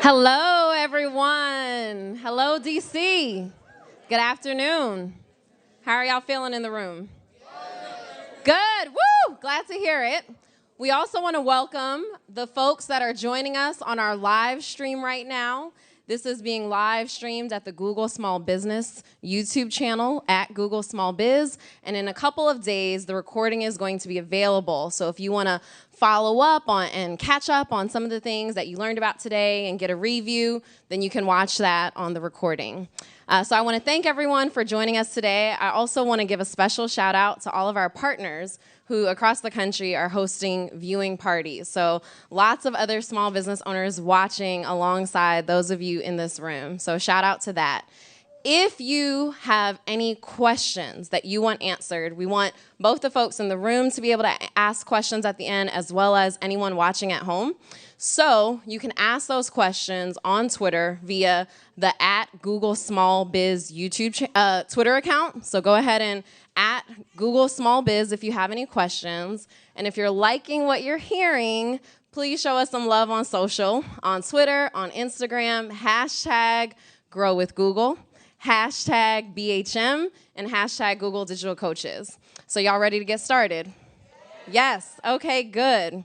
Hello, everyone. Hello, DC. Good afternoon. How are y'all feeling in the room? Good. Woo! Glad to hear it. We also want to welcome the folks that are joining us on our live stream right now. This is being live streamed at the Google Small Business YouTube channel at Google Small Biz. And in a couple of days, the recording is going to be available. So if you want to follow up on and catch up on some of the things that you learned about today and get a review, then you can watch that on the recording. So I want to thank everyone for joining us today. I also want to give a special shout out to all of our partners who across the country are hosting viewing parties. So lots of other small business owners watching alongside those of you in this room. So shout out to that. If you have any questions that you want answered, we want both the folks in the room to be able to ask questions at the end, as well as anyone watching at home. So you can ask those questions on Twitter via the @Google Small Biz YouTube Twitter account. So go ahead and @Google Small Biz if you have any questions. And if you're liking what you're hearing, please show us some love on social, on Twitter, on Instagram, #GrowWithGoogle, #BHM, and #Google Digital Coaches. So y'all ready to get started? Yes. Okay, good.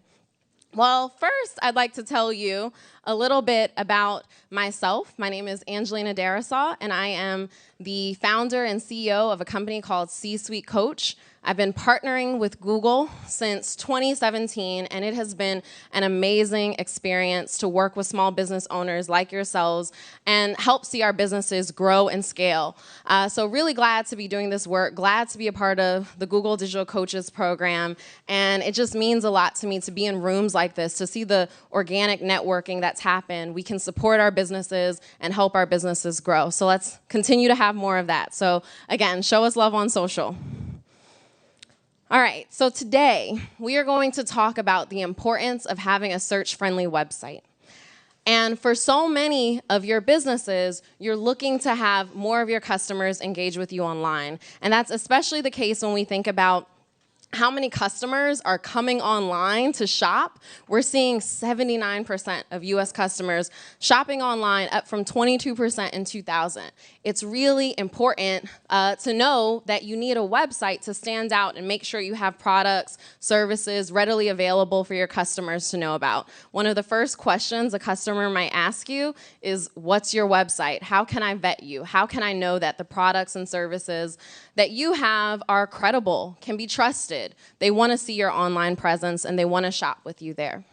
Well, first, I'd like to tell you a little bit about myself. My name is Angelina Darrisaw, and I am the founder and CEO of a company called C-Suite Coach. I've been partnering with Google since 2017, and it has been an amazing experience to work with small business owners like yourselves and help see our businesses grow and scale. So really glad to be doing this work, glad to be a part of the Google Digital Coaches program, and it just means a lot to me to be in rooms like this, to see the organic networking that's happened. We can support our businesses and help our businesses grow. So let's continue to have more of that. So again, show us love on social. All right, so today we are going to talk about the importance of having a search-friendly website. And for so many of your businesses, you're looking to have more of your customers engage with you online. And that's especially the case when we think about how many customers are coming online to shop. We're seeing 79% of US customers shopping online, up from 22% in 2000. It's really important to know that you need a website to stand out and make sure you have products, services readily available for your customers to know about. One of the first questions a customer might ask you is, what's your website? How can I vet you? How can I know that the products and services that you have are credible, can be trusted? They want to see your online presence and they want to shop with you there.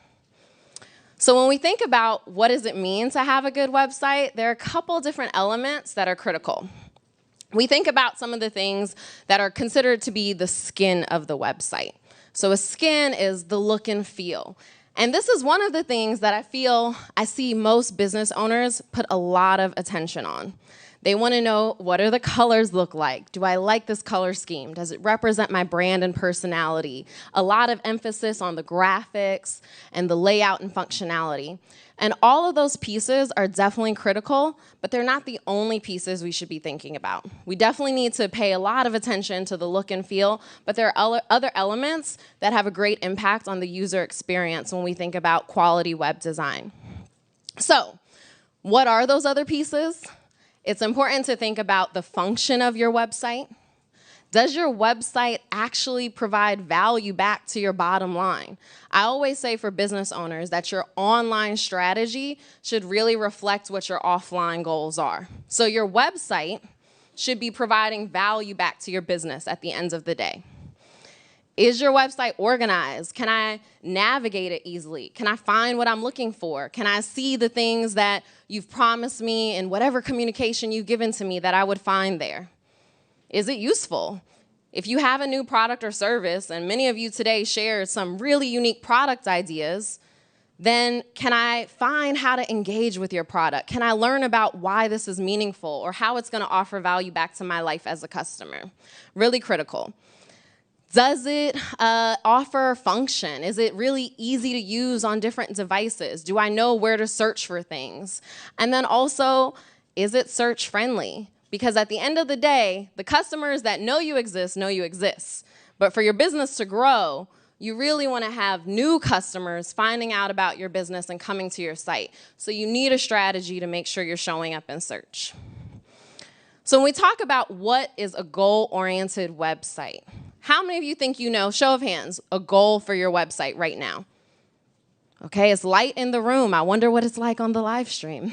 So when we think about what does it mean to have a good website, there are a couple different elements that are critical. We think about some of the things that are considered to be the skin of the website. So a skin is the look and feel. And this is one of the things that I see most business owners put a lot of attention on. They want to know, what do the colors look like? Do I like this color scheme? Does it represent my brand and personality? A lot of emphasis on the graphics and the layout and functionality. And all of those pieces are definitely critical, but they're not the only pieces we should be thinking about. We definitely need to pay a lot of attention to the look and feel, but there are other elements that have a great impact on the user experience when we think about quality web design. So, what are those other pieces? It's important to think about the function of your website. Does your website actually provide value back to your bottom line? I always say for business owners that your online strategy should really reflect what your offline goals are. So your website should be providing value back to your business at the end of the day. Is your website organized? Can I navigate it easily? Can I find what I'm looking for? Can I see the things that you've promised me in whatever communication you've given to me that I would find there? Is it useful? If you have a new product or service, and many of you today shared some really unique product ideas, then can I find how to engage with your product? Can I learn about why this is meaningful or how it's going to offer value back to my life as a customer? Really critical. Does it offer function? Is it really easy to use on different devices? Do I know where to search for things? And then also, is it search friendly? Because at the end of the day, the customers that know you exist. But for your business to grow, You really want to have new customers finding out about your business and coming to your site. So you need a strategy to make sure you're showing up in search. So when we talk about what is a goal-oriented website, how many of you think you know, show of hands, a goal for your website right now? Okay, it's light in the room. I wonder what it's like on the live stream.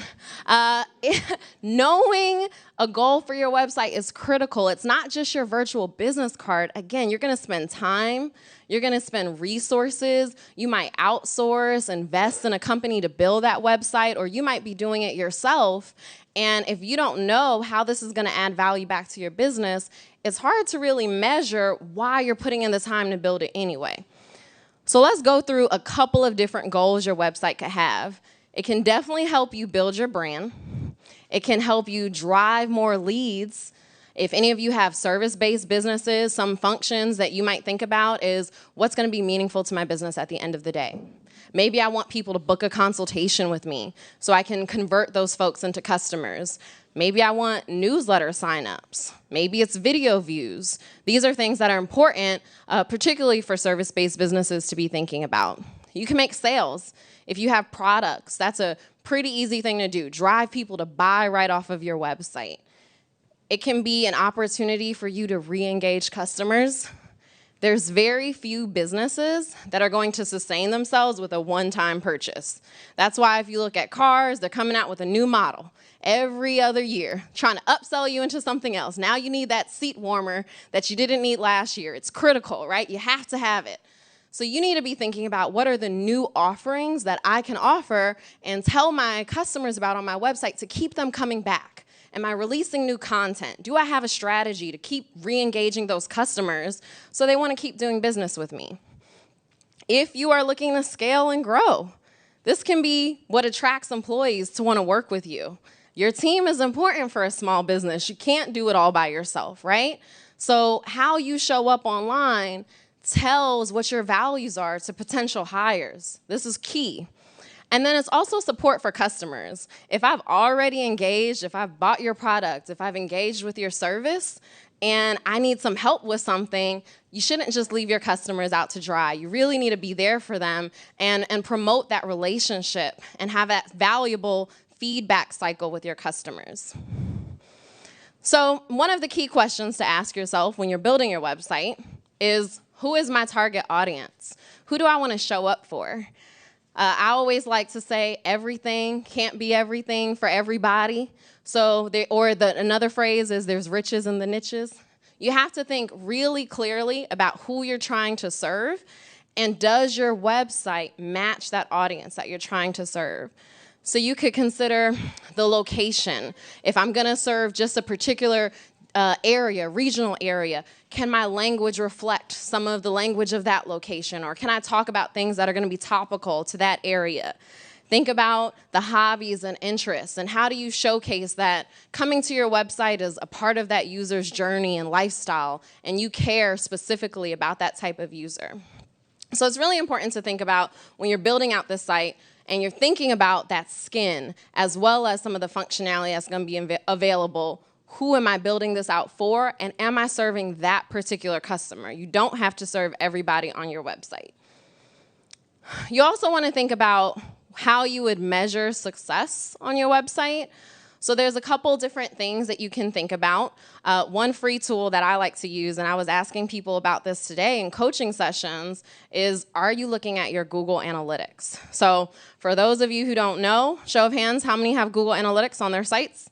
Knowing a goal for your website is critical. It's not just your virtual business card. Again, you're going to spend time. You're going to spend resources. You might outsource, invest in a company to build that website, or you might be doing it yourself. And if you don't know how this is going to add value back to your business, it's hard to really measure why you're putting in the time to build it anyway. So let's go through a couple of different goals your website could have. It can definitely help you build your brand. It can help you drive more leads. If any of you have service-based businesses, some functions that you might think about is what's going to be meaningful to my business at the end of the day. Maybe I want people to book a consultation with me so I can convert those folks into customers. Maybe I want newsletter signups. Maybe it's video views. These are things that are important, particularly for service-based businesses to be thinking about. You can make sales. If you have products, that's a pretty easy thing to do. Drive people to buy right off of your website. It can be an opportunity for you to re-engage customers. There's very few businesses that are going to sustain themselves with a one-time purchase. That's why if you look at cars, they're coming out with a new model every other year, trying to upsell you into something else. Now you need that seat warmer that you didn't need last year. It's critical, right? You have to have it. So you need to be thinking about what are the new offerings that I can offer and tell my customers about on my website to keep them coming back. Am I releasing new content? Do I have a strategy to keep re-engaging those customers so they want to keep doing business with me? If you are looking to scale and grow, this can be what attracts employees to want to work with you. Your team is important for a small business. You can't do it all by yourself, right? So how you show up online tells what your values are to potential hires. This is key. And then it's also support for customers. If I've already engaged, if I've bought your product, if I've engaged with your service, and I need some help with something, you shouldn't just leave your customers out to dry. You really need to be there for them and promote that relationship and have that valuable feedback cycle with your customers. So one of the key questions to ask yourself when you're building your website is, who is my target audience? Who do I want to show up for? I always like to say everything can't be everything for everybody. So, another phrase is there's riches in the niches. You have to think really clearly about who you're trying to serve, and does your website match that audience that you're trying to serve? So you could consider the location. If I'm going to serve just a particular area, regional area, can my language reflect some of the language of that location? Or can I talk about things that are going to be topical to that area? Think about the hobbies and interests, and how do you showcase that coming to your website is a part of that user's journey and lifestyle, and you care specifically about that type of user. So it's really important to think about when you're building out this site and you're thinking about that skin as well as some of the functionality that's going to be available. Who am I building this out for, and am I serving that particular customer? You don't have to serve everybody on your website. You also want to think about how you would measure success on your website. So there's a couple different things that you can think about. One free tool that I like to use, and I was asking people about this today in coaching sessions, is, are you looking at your Google Analytics? So for those of you who don't know, show of hands, how many have Google Analytics on their sites?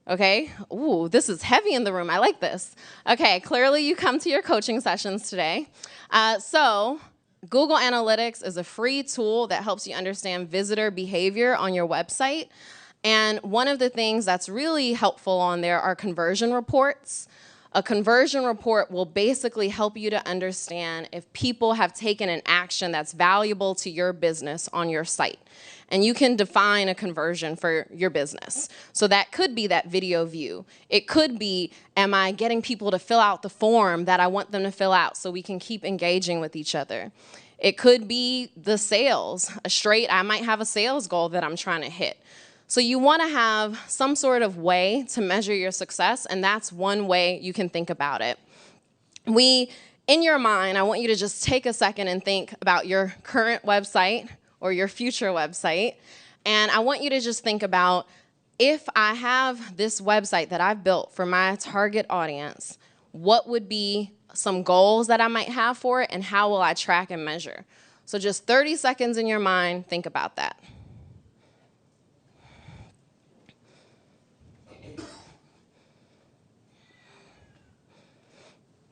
Okay, ooh, this is heavy in the room. I like this. Okay, clearly you come to your coaching sessions today. So Google Analytics is a free tool that helps you understand visitor behavior on your website. And one of the things that's really helpful on there are conversion reports. A conversion report will basically help you to understand if people have taken an action that's valuable to your business on your site. And you can define a conversion for your business. So that could be that video view. It could be, am I getting people to fill out the form that I want them to fill out so we can keep engaging with each other? It could be the sales. I might have a sales goal that I'm trying to hit. So you want to have some sort of way to measure your success, and that's one way you can think about it. We In your mind, I want you to just take a second and think about your current website or your future website. And I want you to just think about, if I have this website that I've built for my target audience, what would be some goals that I might have for it, and how will I track and measure? So just 30 seconds in your mind, think about that.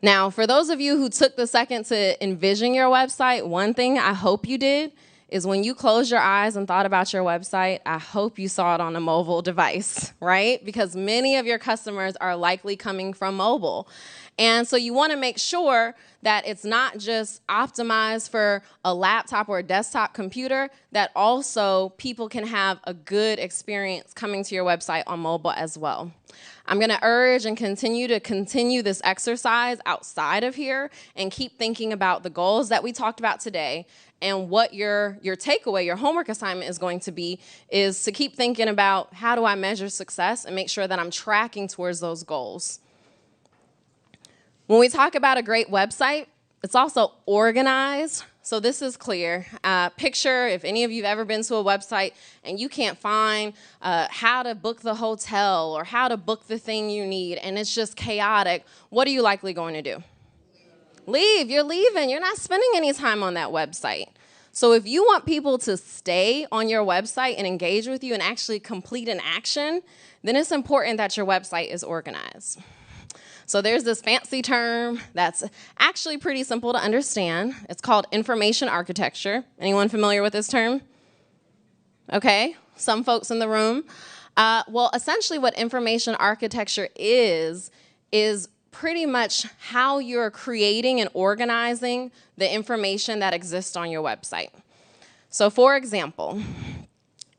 Now, for those of you who took the second to envision your website, one thing I hope you did is when you closed your eyes and thought about your website, I hope you saw it on a mobile device, right? Because many of your customers are likely coming from mobile. And so you want to make sure that it's not just optimized for a laptop or a desktop computer, that also people can have a good experience coming to your website on mobile as well. I'm going to urge and continue this exercise outside of here, and keep thinking about the goals that we talked about today, and what your takeaway, your homework assignment is going to be, is to keep thinking about, how do I measure success and make sure that I'm tracking towards those goals. When we talk about a great website, it's also organized. So this is clear. Picture, if any of you have ever been to a website and you can't find how to book the hotel or how to book the thing you need, and it's just chaotic, what are you likely going to do? Leave. You're leaving. You're not spending any time on that website. So if you want people to stay on your website and engage with you and actually complete an action, then it's important that your website is organized. So there's this fancy term that's actually pretty simple to understand. It's called information architecture. Anyone familiar with this term? Okay, some folks in the room. Well, essentially what information architecture is pretty much how you're creating and organizing the information that exists on your website. So for example,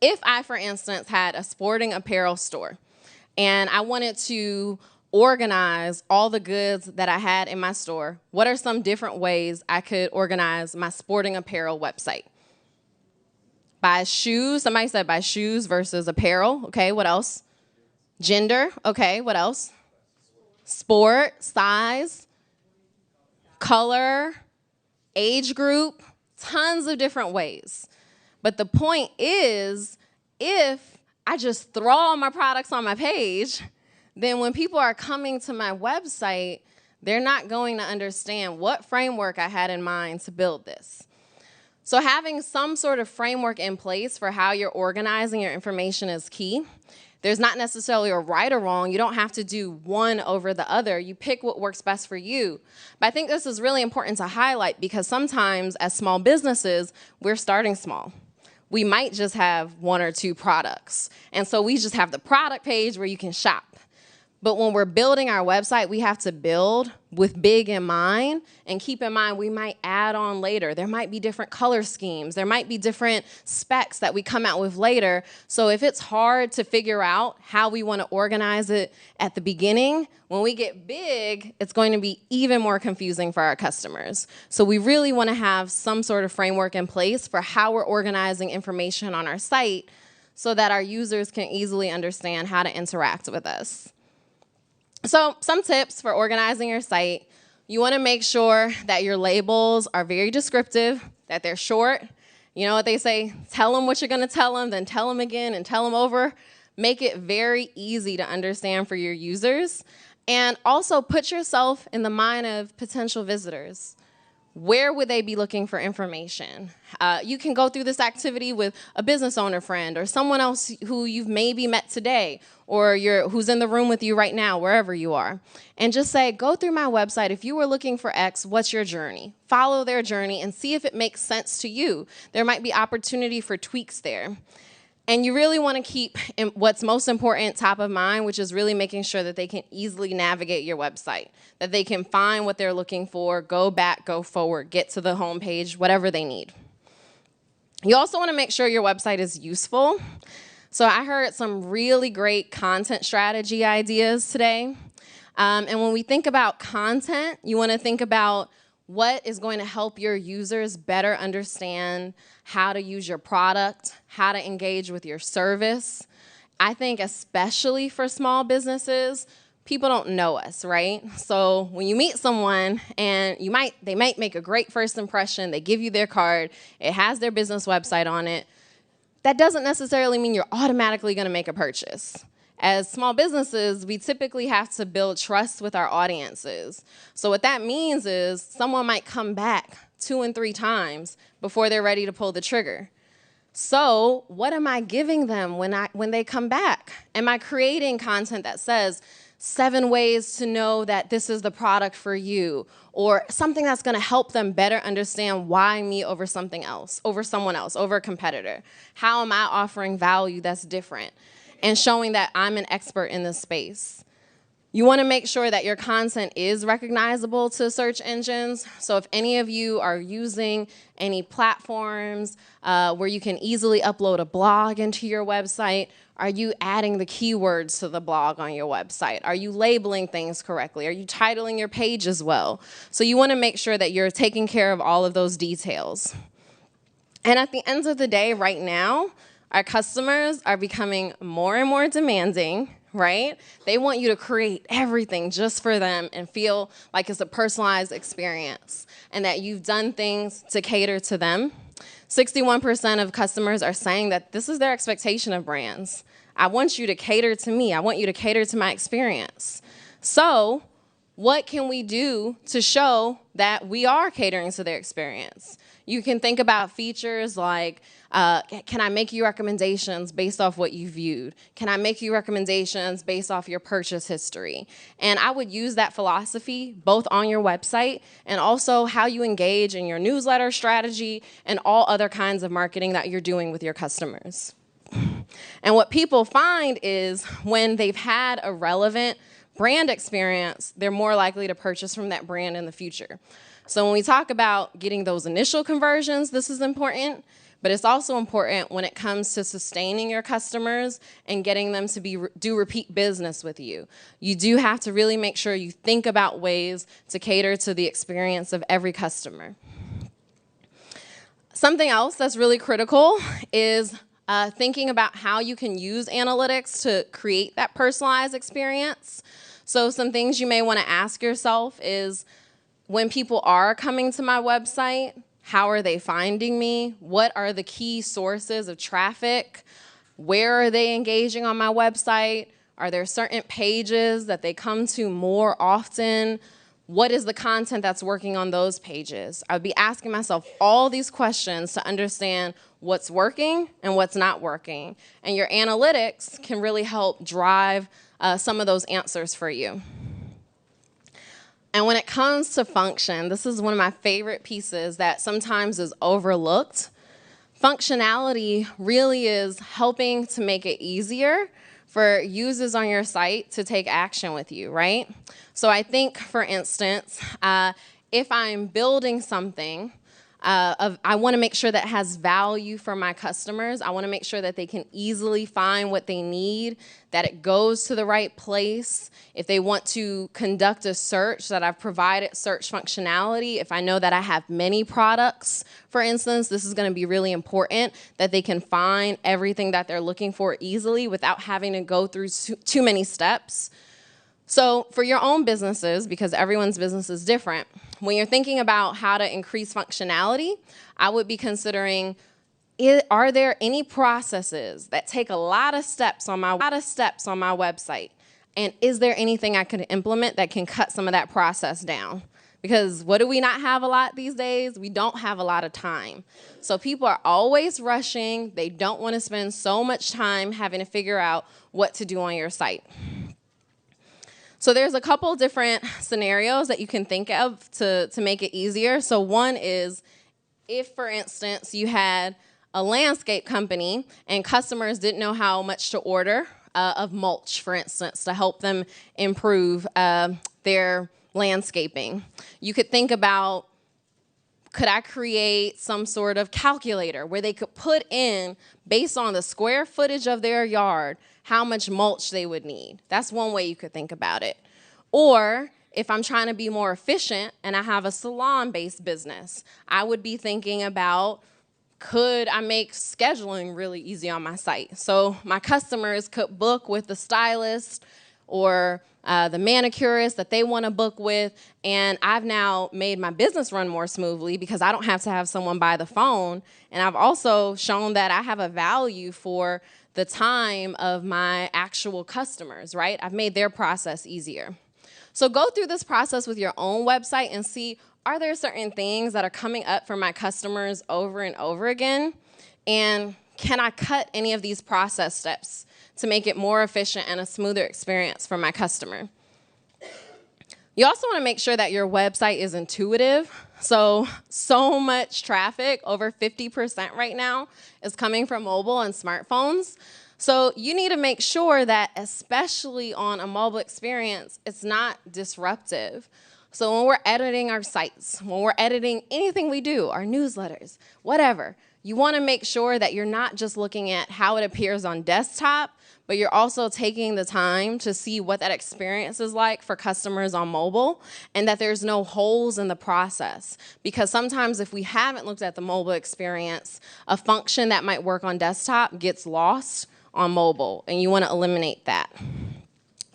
if I, for instance, had a sporting apparel store and I wanted to organize all the goods that I had in my store, what are some different ways I could organize my sporting apparel website? By shoes. Somebody said by shoes versus apparel. Okay, what else? Gender. Okay, what else? Sport, size, color, age group, tons of different ways. But the point is, if I just throw all my products on my page, then when people are coming to my website, they're not going to understand what framework I had in mind to build this. So having some sort of framework in place for how you're organizing your information is key. There's not necessarily a right or wrong. You don't have to do one over the other. You pick what works best for you. But I think this is really important to highlight, because sometimes as small businesses, we're starting small. We might just have 1 or 2 products. And so we just have the product page where you can shop. But when we're building our website, we have to build with big in mind, and keep in mind we might add on later. There might be different color schemes. There might be different specs that we come out with later. So if it's hard to figure out how we want to organize it at the beginning, when we get big, it's going to be even more confusing for our customers. So we really want to have some sort of framework in place for how we're organizing information on our site, so that our users can easily understand how to interact with us. So some tips for organizing your site. You want to make sure that your labels are very descriptive, that they're short. You know what they say, tell them what you're going to tell them, then tell them again and tell them over. Make it very easy to understand for your users. And also put yourself in the mind of potential visitors. Where would they be looking for information? You can go through this activity with a business owner friend, or someone else who you've maybe met today, or who's in the room with you right now, wherever you are. And just say, go through my website. If you were looking for X, what's your journey? Follow their journey and see if it makes sense to you. There might be opportunity for tweaks there. And you really want to keep what's most important top of mind, which is really making sure that they can easily navigate your website, that they can find what they're looking for, go back, go forward, get to the home page, whatever they need. You also want to make sure your website is useful. So I heard some really great content strategy ideas today. And when we think about content, you want to think about what is going to help your users better understand how to use your product, how to engage with your service. I think especially for small businesses, people don't know us, right? So when you meet someone and they might make a great first impression, they give you their card, it has their business website on it, that doesn't necessarily mean you're automatically going to make a purchase. As small businesses, we typically have to build trust with our audiences. So what that means is someone might come back 2 and 3 times before they're ready to pull the trigger. So what am I giving them when they come back? Am I creating content that says 7 ways to know that this is the product for you, or something that's going to help them better understand why me over something else, over someone else, over a competitor? How am I offering value that's different and showing that I'm an expert in this space? You want to make sure that your content is recognizable to search engines. So if any of you are using any platforms where you can easily upload a blog into your website, are you adding the keywords to the blog on your website? Are you labeling things correctly? Are you titling your page as well? So you want to make sure that you're taking care of all of those details. And at the end of the day, right now, our customers are becoming more and more demanding, right? They want you to create everything just for them and feel like it's a personalized experience and that you've done things to cater to them. 61% of customers are saying that this is their expectation of brands. I want you to cater to me. I want you to cater to my experience. So what can we do to show that we are catering to their experience? You can think about features like, can I make you recommendations based off what you viewed? Can I make you recommendations based off your purchase history? And I would use that philosophy both on your website and also how you engage in your newsletter strategy and all other kinds of marketing that you're doing with your customers. And what people find is when they've had a relevant brand experience, they're more likely to purchase from that brand in the future. So when we talk about getting those initial conversions, this is important, but it's also important when it comes to sustaining your customers and getting them to do repeat business with you. You do have to really make sure you think about ways to cater to the experience of every customer. Something else that's really critical is thinking about how you can use analytics to create that personalized experience. So some things you may want to ask yourself is, when people are coming to my website, how are they finding me? What are the key sources of traffic? Where are they engaging on my website? Are there certain pages that they come to more often? What is the content that's working on those pages? I would be asking myself all these questions to understand what's working and what's not working. And your analytics can really help drive some of those answers for you. And when it comes to function, this is one of my favorite pieces that sometimes is overlooked. Functionality really is helping to make it easier for users on your site to take action with you, right? So I think, for instance, if I'm building something, I want to make sure that it has value for my customers. I want to make sure that they can easily find what they need, that it goes to the right place. If they want to conduct a search, that I've provided search functionality. If I know that I have many products, for instance, this is going to be really important that they can find everything that they're looking for easily without having to go through too many steps. So for your own businesses, because everyone's business is different, when you're thinking about how to increase functionality, I would be considering, are there any processes that take a lot of steps on my website? And is there anything I could implement that can cut some of that process down? Because what do we not have a lot these days? We don't have a lot of time. So people are always rushing. They don't want to spend so much time having to figure out what to do on your site. So there's a couple different scenarios that you can think of to make it easier. So one is if, for instance, you had a landscape company and customers didn't know how much to order of mulch, for instance, to help them improve their landscaping. You could think about, could I create some sort of calculator where they could put in, based on the square footage of their yard, how much mulch they would need? That's one way you could think about it. Or if I'm trying to be more efficient and I have a salon-based business, I would be thinking about, could I make scheduling really easy on my site? So my customers could book with the stylist or the manicurist that they want to book with. And I've now made my business run more smoothly because I don't have to have someone by the phone. And I've also shown that I have a value for the time of my actual customers, right? I've made their process easier. So go through this process with your own website and see, are there certain things that are coming up for my customers over and over again? And can I cut any of these process steps to make it more efficient and a smoother experience for my customer? You also want to make sure that your website is intuitive. So much traffic, over 50% right now, is coming from mobile and smartphones. So you need to make sure that, especially on a mobile experience, it's not disruptive. So when we're editing our sites, when we're editing anything we do, our newsletters, whatever, you want to make sure that you're not just looking at how it appears on desktop, but you're also taking the time to see what that experience is like for customers on mobile, and that there's no holes in the process. Because sometimes if we haven't looked at the mobile experience, a function that might work on desktop gets lost on mobile, and you want to eliminate that.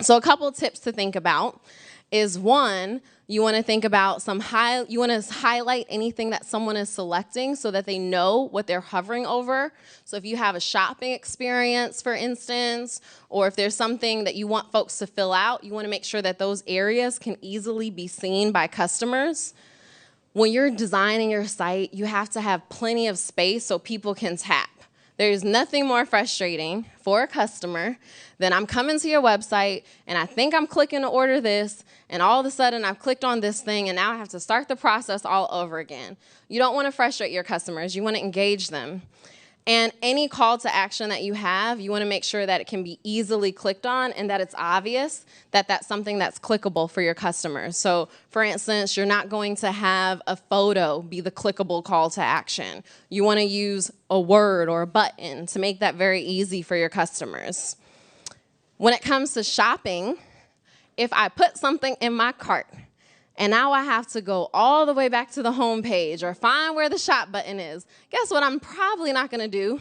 So a couple tips to think about is, one, you want to think about you want to highlight anything that someone is selecting so that they know what they're hovering over. So if you have a shopping experience, for instance, or if there's something that you want folks to fill out, you want to make sure that those areas can easily be seen by customers. When you're designing your site, you have to have plenty of space so people can tap. There's nothing more frustrating for a customer than I'm coming to your website and I think I'm clicking to order this, and all of a sudden I've clicked on this thing and now I have to start the process all over again. You don't want to frustrate your customers. You want to engage them. And any call to action that you have, you want to make sure that it can be easily clicked on and that it's obvious that that's something that's clickable for your customers. So, for instance, you're not going to have a photo be the clickable call to action. You want to use a word or a button to make that very easy for your customers. When it comes to shopping, if I put something in my cart and now I have to go all the way back to the home page or find where the shop button is, guess what I'm probably not going to do?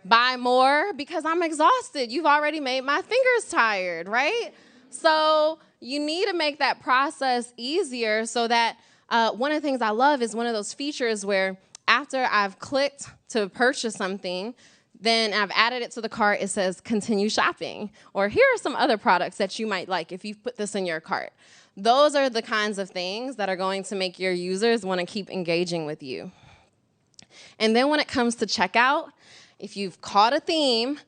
Buy more, because I'm exhausted. You've already made my fingers tired, right? So you need to make that process easier so that one of the things I love is one of those features where after I've clicked to purchase something, then I've added it to the cart, it says continue shopping. Or here are some other products that you might like if you've put this in your cart. Those are the kinds of things that are going to make your users want to keep engaging with you. And then when it comes to checkout, if you've caught a theme,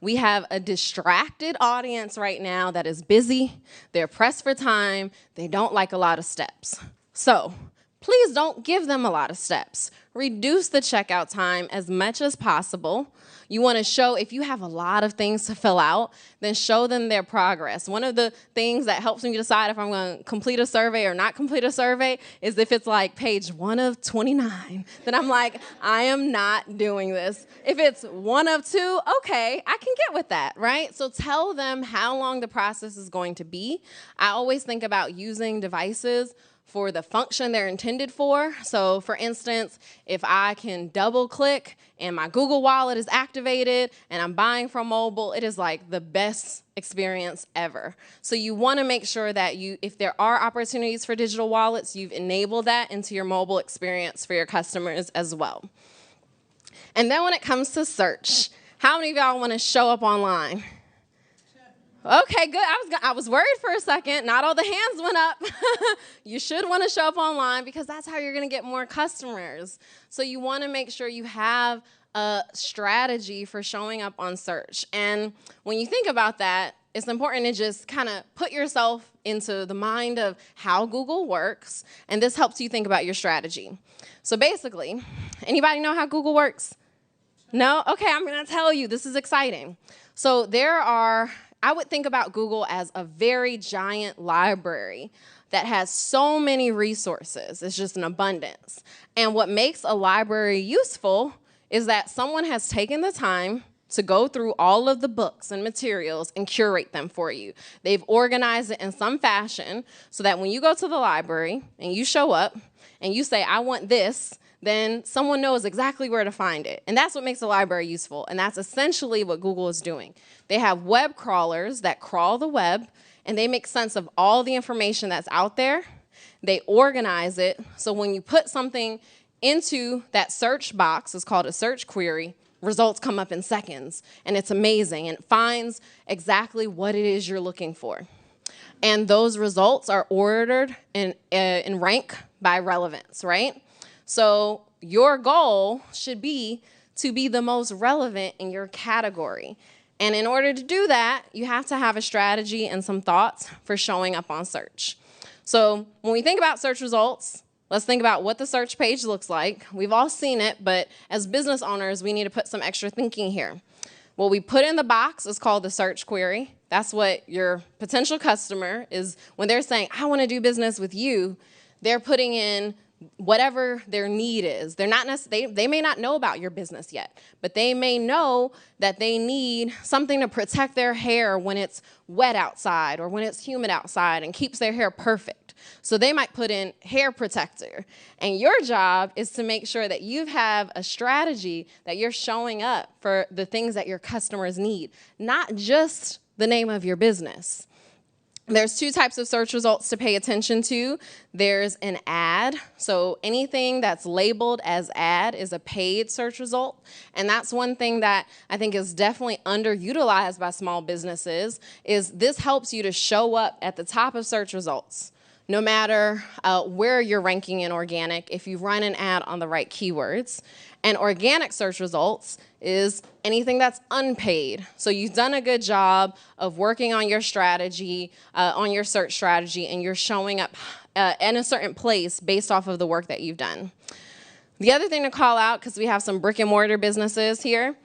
we have a distracted audience right now that is busy, they're pressed for time, they don't like a lot of steps. So please don't give them a lot of steps. Reduce the checkout time as much as possible. You want to show, if you have a lot of things to fill out, then show them their progress. One of the things that helps me decide if I'm going to complete a survey or not complete a survey is if it's like page 1 of 29, then I'm like, I am not doing this. If it's 1 of 2, okay, I can get with that, right? So tell them how long the process is going to be. I always think about using devices for the function they're intended for. So for instance, if I can double click and my Google Wallet is activated and I'm buying from mobile, it is like the best experience ever. So you want to make sure that if there are opportunities for digital wallets, you've enabled that into your mobile experience for your customers as well. And then when it comes to search, how many of y'all want to show up online? Okay, good. I was worried for a second. Not all the hands went up. You should want to show up online because that's how you're going to get more customers. So you want to make sure you have a strategy for showing up on search. And when you think about that, it's important to just kind of put yourself into the mind of how Google works, and this helps you think about your strategy. So basically, anybody know how Google works? No? Okay, I'm going to tell you. This is exciting. So I would think about Google as a very giant library that has so many resources. It's just an abundance. And what makes a library useful is that someone has taken the time to go through all of the books and materials and curate them for you. They've organized it in some fashion so that when you go to the library and you show up and you say, I want this, then someone knows exactly where to find it. And that's what makes a library useful. And that's essentially what Google is doing. They have web crawlers that crawl the web, and they make sense of all the information that's out there. They organize it, so when you put something into that search box, it's called a search query, results come up in seconds, and it's amazing, and it finds exactly what it is you're looking for. And those results are ordered in rank by relevance, right? So your goal should be to be the most relevant in your category. And in order to do that, you have to have a strategy and some thoughts for showing up on search. So when we think about search results, let's think about what the search page looks like. We've all seen it, but as business owners, we need to put some extra thinking here. What we put in the box is called the search query. That's what your potential customer is, when they're saying, I want to do business with you, they're putting in whatever their need is. They're not they may not know about your business yet, but they may know that they need something to protect their hair when it's wet outside or when it's humid outside and keeps their hair perfect. So they might put in hair protector. And your job is to make sure that you have a strategy that you're showing up for the things that your customers need, not just the name of your business. There's two types of search results to pay attention to. There's an ad. So anything that's labeled as ad is a paid search result. And that's one thing that I think is definitely underutilized by small businesses, is this helps you to show up at the top of search results, no matter where you're ranking in organic, if you run an ad on the right keywords. And organic search results is anything that's unpaid. So you've done a good job of working on your strategy, on your search strategy, and you're showing up in a certain place based off of the work that you've done. The other thing to call out, because we have some brick and mortar businesses here,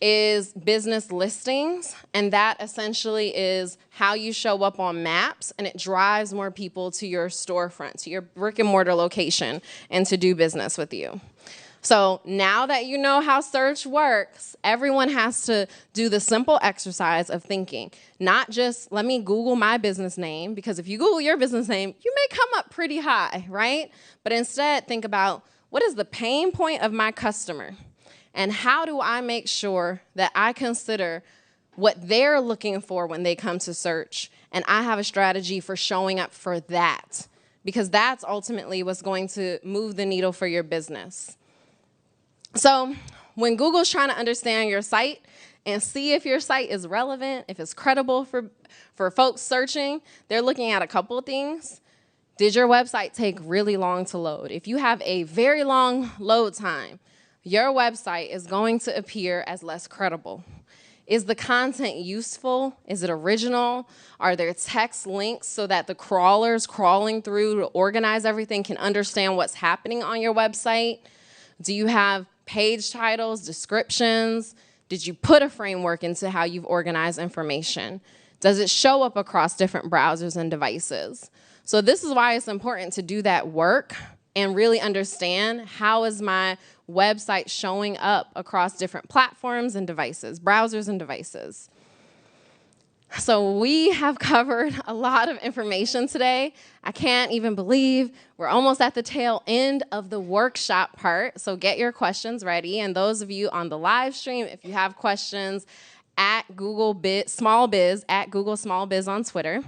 is business listings, and that essentially is how you show up on maps, and it drives more people to your storefront, to your brick and mortar location, and to do business with you. So now that you know how search works, everyone has to do the simple exercise of thinking, not just let me Google my business name, because if you Google your business name, you may come up pretty high, right? But instead, think about, what is the pain point of my customer? And how do I make sure that I consider what they're looking for when they come to search, and I have a strategy for showing up for that, because that's ultimately what's going to move the needle for your business. So when Google's trying to understand your site and see if your site is relevant, if it's credible for folks searching, they're looking at a couple of things. Did your website take really long to load? If you have a very long load time, your website is going to appear as less credible. Is the content useful? Is it original? Are there text links so that the crawlers crawling through to organize everything can understand what's happening on your website? Do you have page titles, descriptions? Did you put a framework into how you've organized information? Does it show up across different browsers and devices? So this is why it's important to do that work and really understand, how is my website showing up across different platforms and devices, browsers and devices. So we have covered a lot of information today. I can't even believe we're almost at the tail end of the workshop part. So get your questions ready. And those of you on the live stream, if you have questions, at Google Small Biz, at Google Small Biz on Twitter.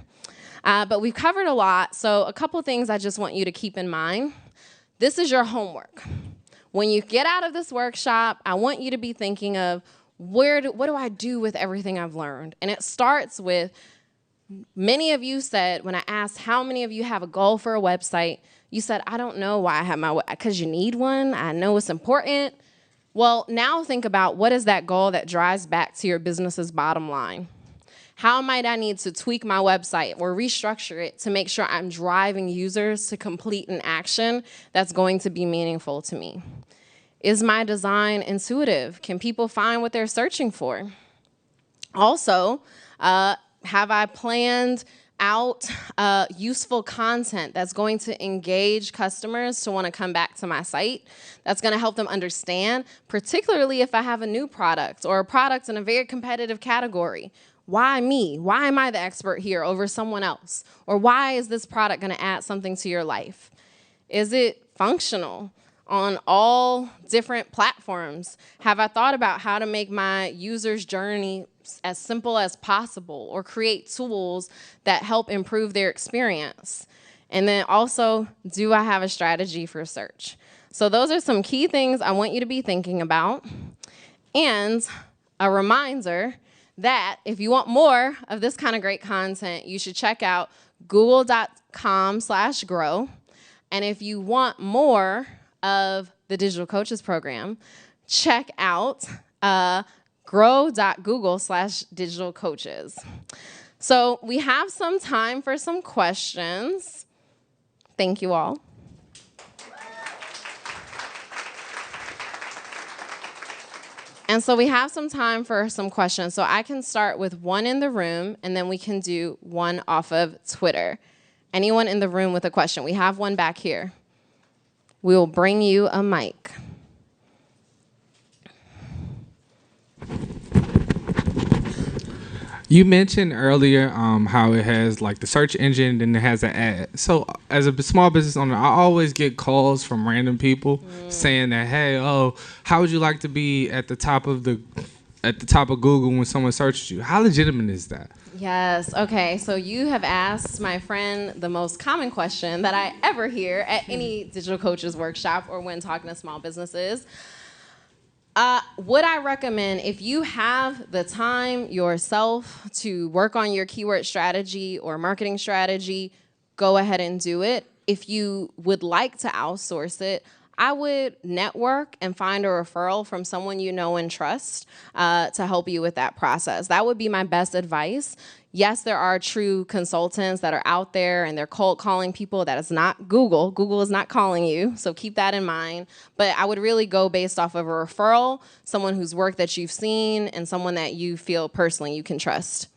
But we've covered a lot. So a couple things I just want you to keep in mind. This is your homework. When you get out of this workshop, I want you to be thinking of, what do I do with everything I've learned? And it starts with, many of you said, when I asked how many of you have a goal for a website, you said, I don't know why I have my, because you need one, I know it's important. Well, now think about, what is that goal that drives back to your business's bottom line? How might I need to tweak my website or restructure it to make sure I'm driving users to complete an action that's going to be meaningful to me? Is my design intuitive? Can people find what they're searching for? Also, have I planned out useful content that's going to engage customers to want to come back to my site, that's going to help them understand, particularly if I have a new product or a product in a very competitive category? Why me? Why am I the expert here over someone else? Or why is this product going to add something to your life? Is it functional? on all different platforms? Have I thought about how to make my user's journey as simple as possible, or create tools that help improve their experience? And then also, do I have a strategy for search? So those are some key things I want you to be thinking about. And a reminder that if you want more of this kind of great content, you should check out google.com/grow. And if you want more of the Digital Coaches Program, check out grow.google/digital coaches. So we have some time for some questions. Thank you all. And so we have some time for some questions. So I can start with one in the room, and then we can do one off of Twitter. Anyone in the room with a question? We have one back here. We will bring you a mic. You mentioned earlier how it has like the search engine and it has an ad. So as a small business owner, I always get calls from random people saying that, hey, how would you like to be at the top of Google when someone searches you? How legitimate is that? Yes. Okay. So you have asked my friend the most common question that I ever hear at any digital coaches workshop or when talking to small businesses. Would I recommend, if you have the time yourself to work on your keyword strategy or marketing strategy, go ahead and do it. If you would like to outsource it, I would network and find a referral from someone you know and trust to help you with that process. That would be my best advice. Yes, there are true consultants that are out there and they're cold calling people. That is not Google. Google is not calling you, so keep that in mind. But I would really go based off of a referral, someone whose work that you've seen, and someone that you feel personally you can trust.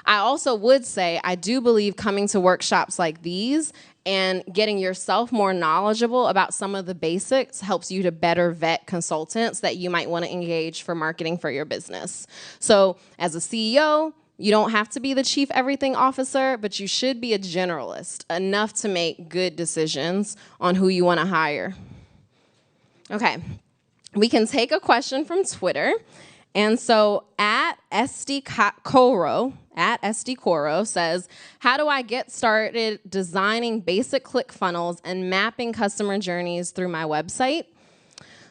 I also would say I do believe coming to workshops like these and getting yourself more knowledgeable about some of the basics helps you to better vet consultants that you might want to engage for marketing for your business. So as a CEO, you don't have to be the chief everything officer, but you should be a generalist, enough to make good decisions on who you want to hire. Okay, we can take a question from Twitter. And so at SD Coro says, how do I get started designing basic click funnels and mapping customer journeys through my website?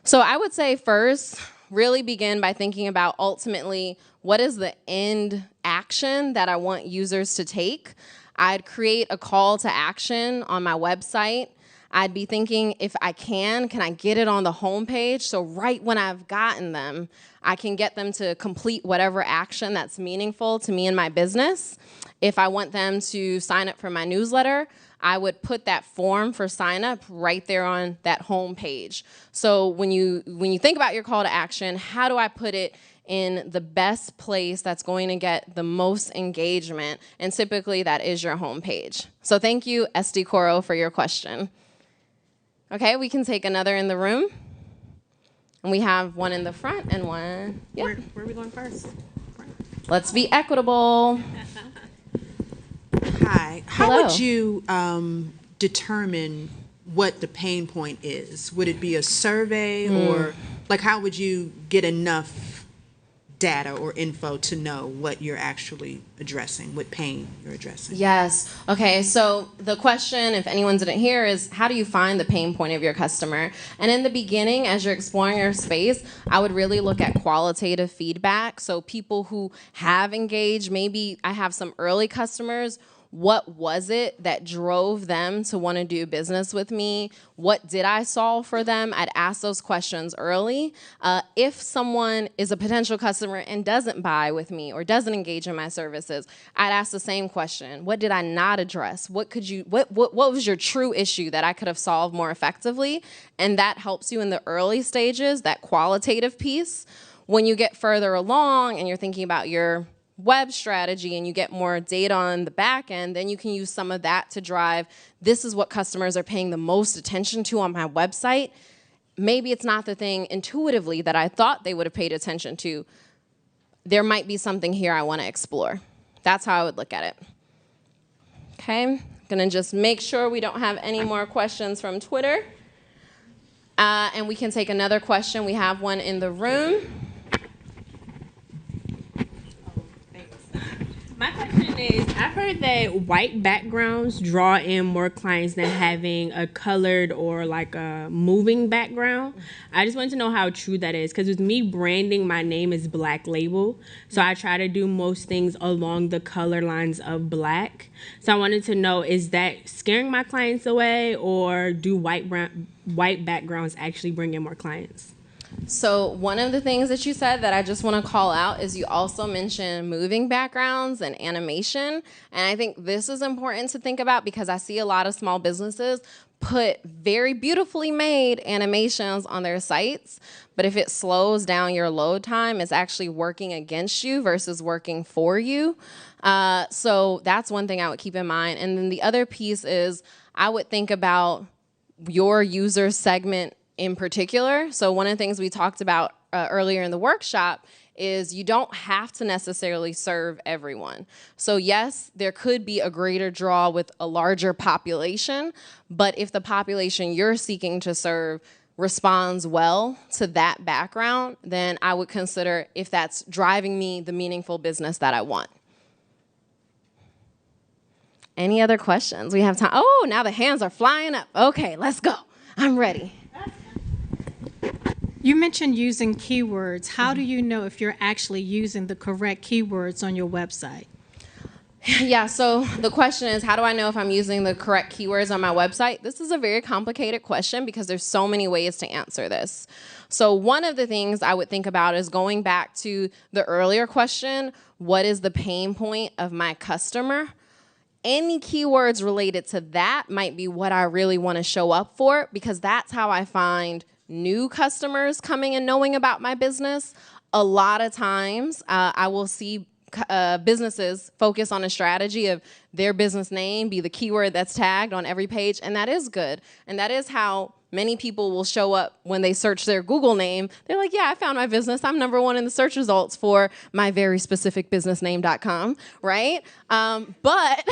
So I would say first, really begin by thinking about ultimately what is the end action that I want users to take. I'd create a call to action on my website. I'd be thinking, if I can I get it on the homepage? So right when I've gotten them, I can get them to complete whatever action that's meaningful to me and my business. If I want them to sign up for my newsletter, I would put that form for sign up right there on that homepage. So when you think about your call to action, how do I put it in the best place that's going to get the most engagement? And typically that is your homepage. So thank you, SD Coro, for your question. Okay, we can take another in the room. And we have one in the front and one. Yep. Where are we going first? Let's be equitable. Hi. How Hello. would you determine what the pain point is? Would it be a survey or like how would you get enough data or info to know what you're actually addressing, what pain you're addressing? Yes. Okay, so the question, if anyone didn't hear, is how do you find the pain point of your customer? And in the beginning, as you're exploring your space, I would really look at qualitative feedback. So people who have engaged, maybe I have some early customers. What was it that drove them to want to do business with me? What did I solve for them? I'd ask those questions early. If someone is a potential customer and doesn't buy with me or doesn't engage in my services, I'd ask the same question. What did I not address? What was your true issue that I could have solved more effectively? And that helps you in the early stages, that qualitative piece. When you get further along and you're thinking about your web strategy and you get more data on the back end, then you can use some of that to drive, this is what customers are paying the most attention to on my website. Maybe it's not the thing intuitively that I thought they would have paid attention to. There might be something here I want to explore. That's how I would look at it. Okay, I'm gonna just make sure we don't have any more questions from Twitter. And we can take another question. We have one in the room. My question is, I've heard that white backgrounds draw in more clients than having a colored or like a moving background. I just wanted to know how true that is, because with me branding, my name is Black Label, so I try to do most things along the color lines of black. So I wanted to know, is that scaring my clients away, or do white backgrounds actually bring in more clients? So one of the things that you said that I just want to call out is you also mentioned moving backgrounds and animation. And I think this is important to think about because I see a lot of small businesses put very beautifully made animations on their sites. But if it slows down your load time, it's actually working against you versus working for you. So that's one thing I would keep in mind. And then the other piece is I would think about your user segment in particular. So one of the things we talked about earlier in the workshop is you don't have to necessarily serve everyone. So yes, there could be a greater draw with a larger population, but if the population you're seeking to serve responds well to that background, then I would consider if that's driving me the meaningful business that I want. Any other questions? We have time. Oh, now the hands are flying up. Okay, let's go. I'm ready. You mentioned using keywords. How do you know if you're actually using the correct keywords on your website? Yeah, so the question is, how do I know if I'm using the correct keywords on my website? This is a very complicated question because there's so many ways to answer this. So one of the things I would think about is going back to the earlier question, what is the pain point of my customer? Any keywords related to that might be what I really want to show up for, because that's how I find new customers coming and knowing about my business. A lot of times I will see businesses focus on a strategy of their business name be the keyword that's tagged on every page, and that is good. And that is how many people will show up when they search their Google name. They're like, yeah, I found my business. I'm #1 in the search results for my very specific businessname.com, right? But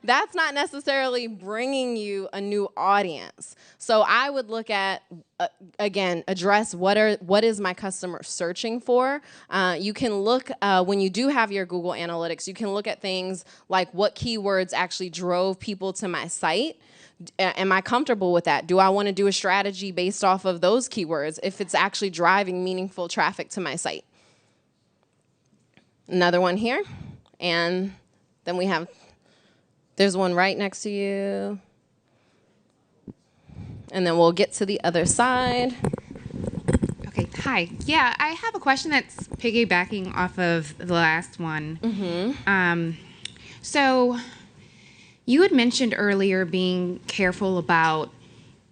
that's not necessarily bringing you a new audience. So I would look at, again, address what is my customer searching for. You can look, when you do have your Google Analytics, you can look at things like what keywords actually drove people to my site. Am I comfortable with that? Do I want to do a strategy based off of those keywords if it's actually driving meaningful traffic to my site? Another one here. And then we have, there's one right next to you. And then we'll get to the other side. Okay, hi. Yeah, I have a question that's piggybacking off of the last one. So you had mentioned earlier being careful about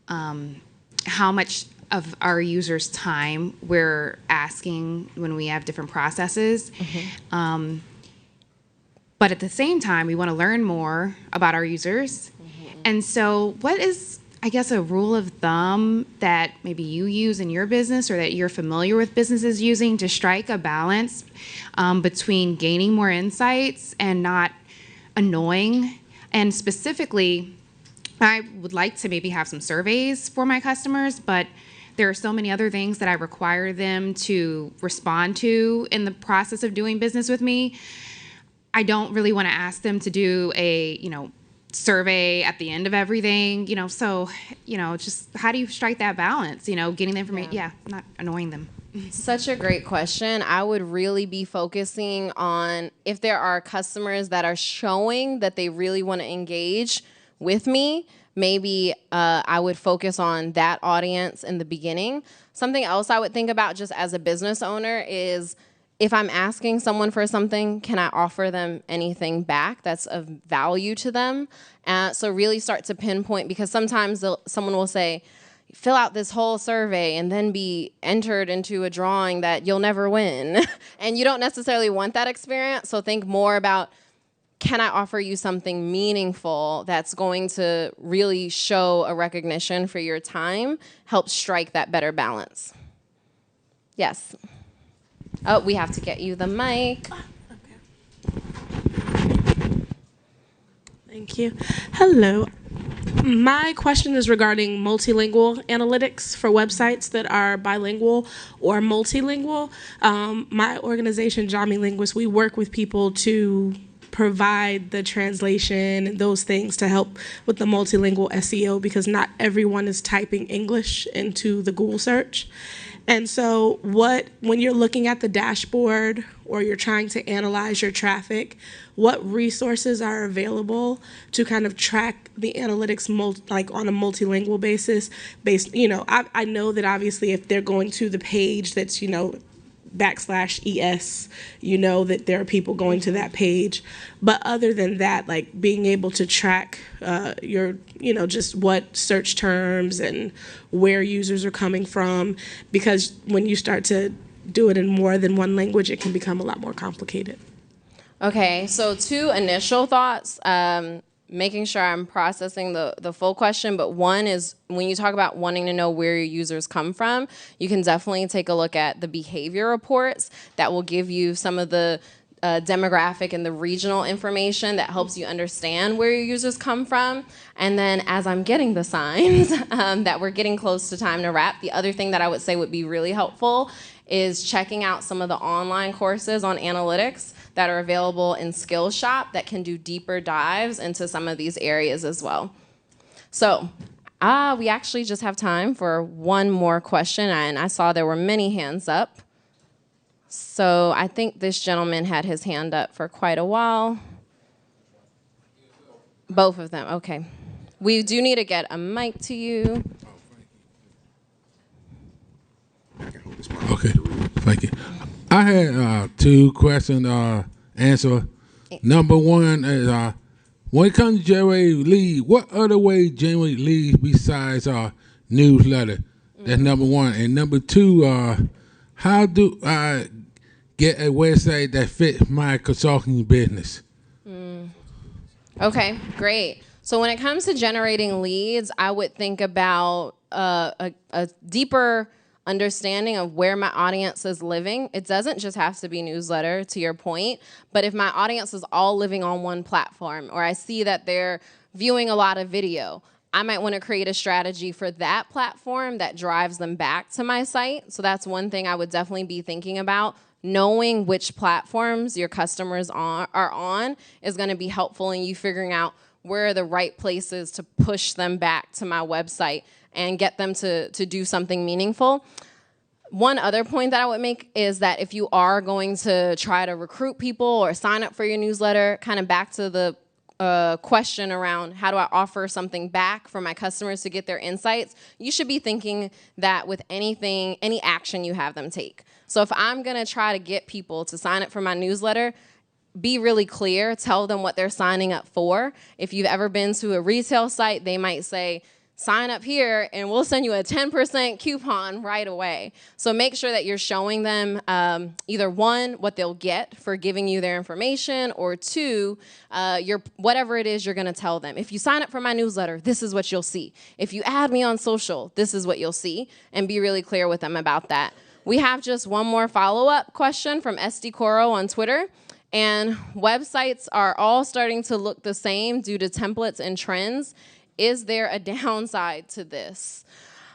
how much of our users' time we're asking when we have different processes. But at the same time, we want to learn more about our users. And so what is, I guess, a rule of thumb that maybe you use in your business or that you're familiar with businesses using to strike a balance between gaining more insights and not annoying? And specifically, I would like to maybe have some surveys for my customers, but there are so many other things that I require them to respond to in the process of doing business with me. I don't really want to ask them to do a, survey at the end of everything, so, just how do you strike that balance, getting the information, not annoying them. Such a great question. I would really be focusing on if there are customers that are showing that they really want to engage with me, maybe I would focus on that audience in the beginning. Something else I would think about just as a business owner is if I'm asking someone for something, can I offer them anything back that's of value to them? So really start to pinpoint, because sometimes someone will say, fill out this whole survey and then be entered into a drawing that you'll never win. And you don't necessarily want that experience. So think more about, can I offer you something meaningful that's going to really show a recognition for your time, help strike that better balance? Yes. Oh, we have to get you the mic. Thank you. Hello. My question is regarding multilingual analytics for websites that are bilingual or multilingual. My organization, Jami Linguist, we work with people to provide the translation and those things to help with the multilingual SEO, because not everyone is typing English into the Google search. And so when you're looking at the dashboard or you're trying to analyze your traffic, what resources are available to kind of track the analytics like on a multilingual basis? I know that obviously if they're going to the page that's, /ES, that there are people going to that page. But other than that, like being able to track just what search terms and where users are coming from, because when you start to do it in more than one language, it can become a lot more complicated. Okay, so 2 initial thoughts, making sure I'm processing the full question, but one is when you talk about wanting to know where your users come from, you can definitely take a look at the behavior reports that will give you some of the demographic and the regional information that helps you understand where your users come from. And then as I'm getting the signs that we're getting close to time to wrap, the other thing that I would say would be really helpful is checking out some of the online courses on analytics that are available in Skillshop that can do deeper dives into some of these areas as well. So we actually just have time for one more question, and I saw there were many hands up. So I think this gentleman had his hand up for quite a while. Both of them, okay. We do need to get a mic to you. Okay, thank you. I had 2 questions answer. Number 1 is when it comes to generating leads, what other way generate leads besides newsletter? That's number 1. And number 2, how do I get a website that fits my consulting business? Okay, great. So when it comes to generating leads, I would think about a deeper understanding of where my audience is living. It doesn't just have to be newsletter, to your point, but if my audience is all living on one platform, or I see that they're viewing a lot of video, I might want to create a strategy for that platform that drives them back to my site. So that's one thing I would definitely be thinking about. Knowing which platforms your customers are on is going to be helpful in you figuring out where are the right places to push them back to my website and get them to do something meaningful. One other point that I would make is that if you are going to try to recruit people or sign up for your newsletter, kind of back to the question around how do I offer something back for my customers to get their insights, you should be thinking that with any action you have them take. So if I'm going to try to get people to sign up for my newsletter, be really clear, tell them what they're signing up for. If you've ever been to a retail site, they might say, sign up here and we'll send you a 10% coupon right away. So make sure that you're showing them either 1, what they'll get for giving you their information, or 2, whatever it is you're gonna tell them. If you sign up for my newsletter, this is what you'll see. If you add me on social, this is what you'll see, and be really clear with them about that. We have just one more follow-up question from SD Coro on Twitter. And websites are all starting to look the same due to templates and trends. Is there a downside to this?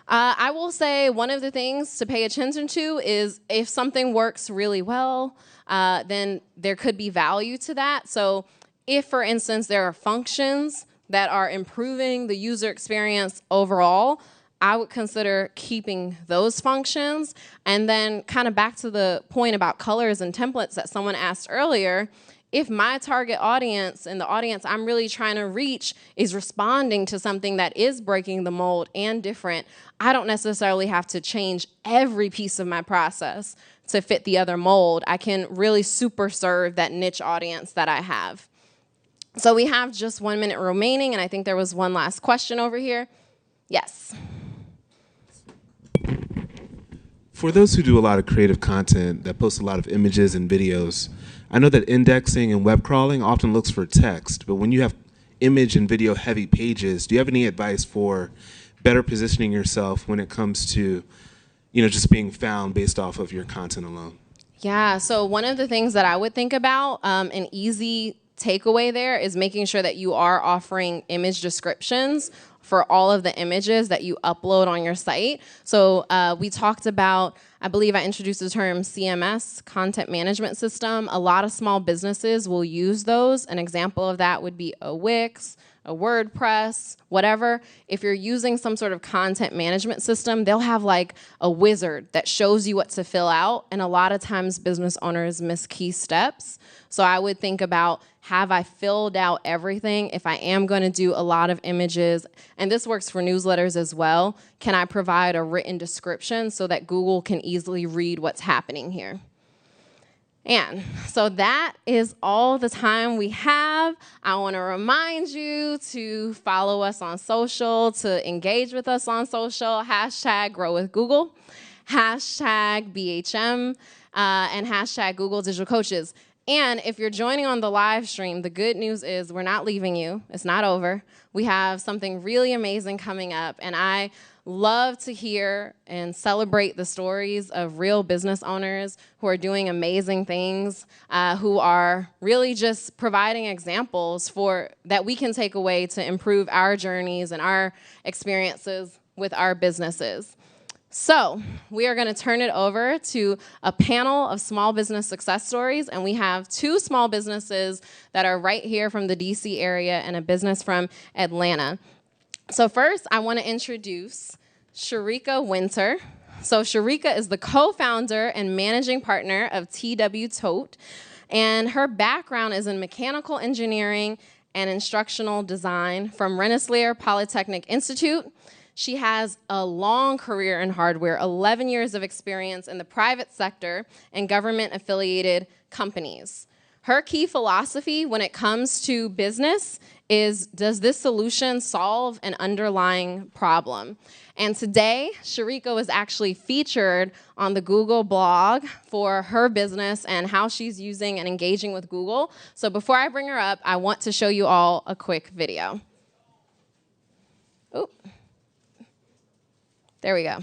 I will say one of the things to pay attention to is if something works really well, then there could be value to that. So if, for instance, there are functions that are improving the user experience overall, I would consider keeping those functions. And then kind of back to the point about colors and templates that someone asked earlier, if my target audience and the audience I'm really trying to reach is responding to something that is breaking the mold and different, I don't necessarily have to change every piece of my process to fit the other mold. I can really super serve that niche audience that I have. So we have just 1 minute remaining, and I think there was one last question over here. Yes. For those who do a lot of creative content that post a lot of images and videos, I know that indexing and web crawling often looks for text, but when you have image and video heavy pages, do you have any advice for better positioning yourself when it comes to, just being found based off of your content alone? Yeah, so one of the things that I would think about, an easy takeaway there is making sure that you are offering image descriptions for all of the images that you upload on your site. So we talked about, I believe I introduced the term CMS, Content Management System. A lot of small businesses will use those. An example of that would be a Wix, a WordPress, whatever. If you're using some sort of content management system, they'll have like a wizard that shows you what to fill out. And a lot of times business owners miss key steps. So I would think about, have I filled out everything? If I am going to do a lot of images, and this works for newsletters as well, can I provide a written description so that Google can easily read what's happening here? And so that is all the time we have. I want to remind you to follow us on social, to engage with us on social, hashtag Grow with Google, hashtag BHM, and hashtag Google Digital Coaches. And if you're joining on the live stream, the good news is we're not leaving you. It's not over. We have something really amazing coming up, and I love to hear and celebrate the stories of real business owners who are doing amazing things, who are really just providing examples that we can take away to improve our journeys and our experiences with our businesses. So we are going to turn it over to a panel of small business success stories, and we have 2 small businesses that are right here from the DC area and a business from Atlanta. So first, I want to introduce Sharika Winter. So Sharika is the co-founder and managing partner of TW Tote, and her background is in mechanical engineering and instructional design from Rensselaer Polytechnic Institute. She has a long career in hardware, 11 years of experience in the private sector and government-affiliated companies. Her key philosophy when it comes to business is, does this solution solve an underlying problem? And today, Sharika was actually featured on the Google blog for her business and how she's using and engaging with Google. So before I bring her up, I want to show you all a quick video. Ooh. There we go.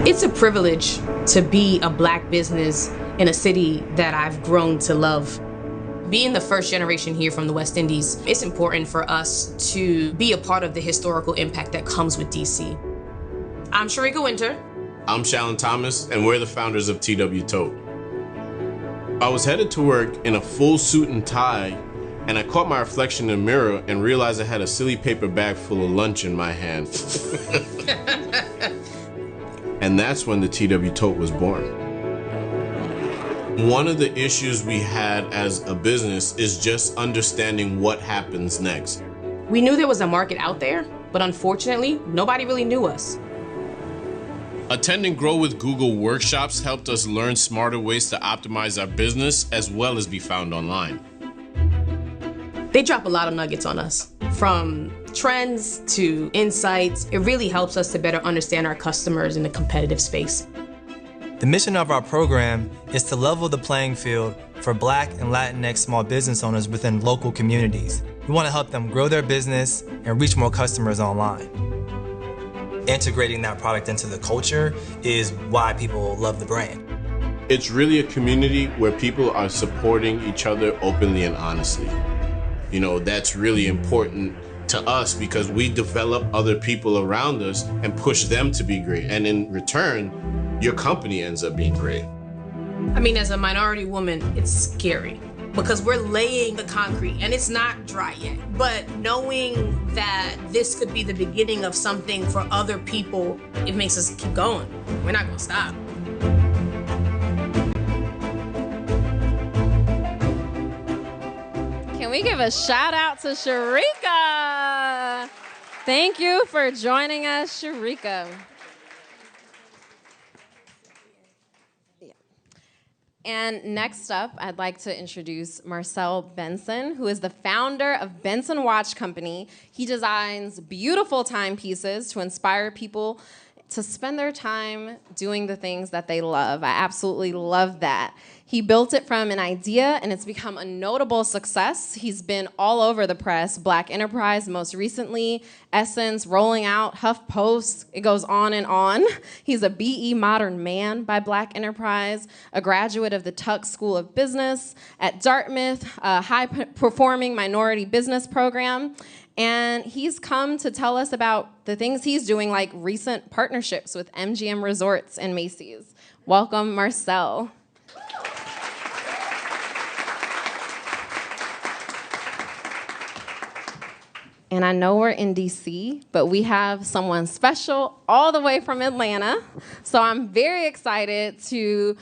It's a privilege to be a Black business in a city that I've grown to love. Being the first generation here from the West Indies, it's important for us to be a part of the historical impact that comes with DC. I'm Sharika Winter. I'm Shalon Thomas, and we're the founders of TW Tote. I was headed to work in a full suit and tie, and I caught my reflection in the mirror and realized I had a silly paper bag full of lunch in my hand. And that's when the TW Tote was born. One of the issues we had as a business is just understanding what happens next. We knew there was a market out there, but unfortunately, nobody really knew us. Attending Grow with Google workshops helped us learn smarter ways to optimize our business as well as be found online. They drop a lot of nuggets on us, from trends to insights. It really helps us to better understand our customers in the competitive space. The mission of our program is to level the playing field for Black and Latinx small business owners within local communities. We want to help them grow their business and reach more customers online. Integrating that product into the culture is why people love the brand. It's really a community where people are supporting each other openly and honestly. You know, that's really important to us because we develop other people around us and push them to be great. And in return, your company ends up being great. I mean, as a minority woman, it's scary because we're laying the concrete and it's not dry yet. But knowing that this could be the beginning of something for other people, it makes us keep going. We're not gonna stop. Can we give a shout out to Sharika? Thank you for joining us, Sharika. And next up, I'd like to introduce Marcel Benson, who is the founder of Benson Watch Company. He designs beautiful timepieces to inspire people to spend their time doing the things that they love. I absolutely love that. He built it from an idea, and it's become a notable success. He's been all over the press, Black Enterprise most recently, Essence, Rolling Out, HuffPost, it goes on and on. He's a BE Modern Man by Black Enterprise, a graduate of the Tuck School of Business at Dartmouth, a high-performing minority business program. And he's come to tell us about the things he's doing, like recent partnerships with MGM Resorts and Macy's. Welcome, Marcel. And I know we're in DC, but we have someone special all the way from Atlanta. So I'm very excited to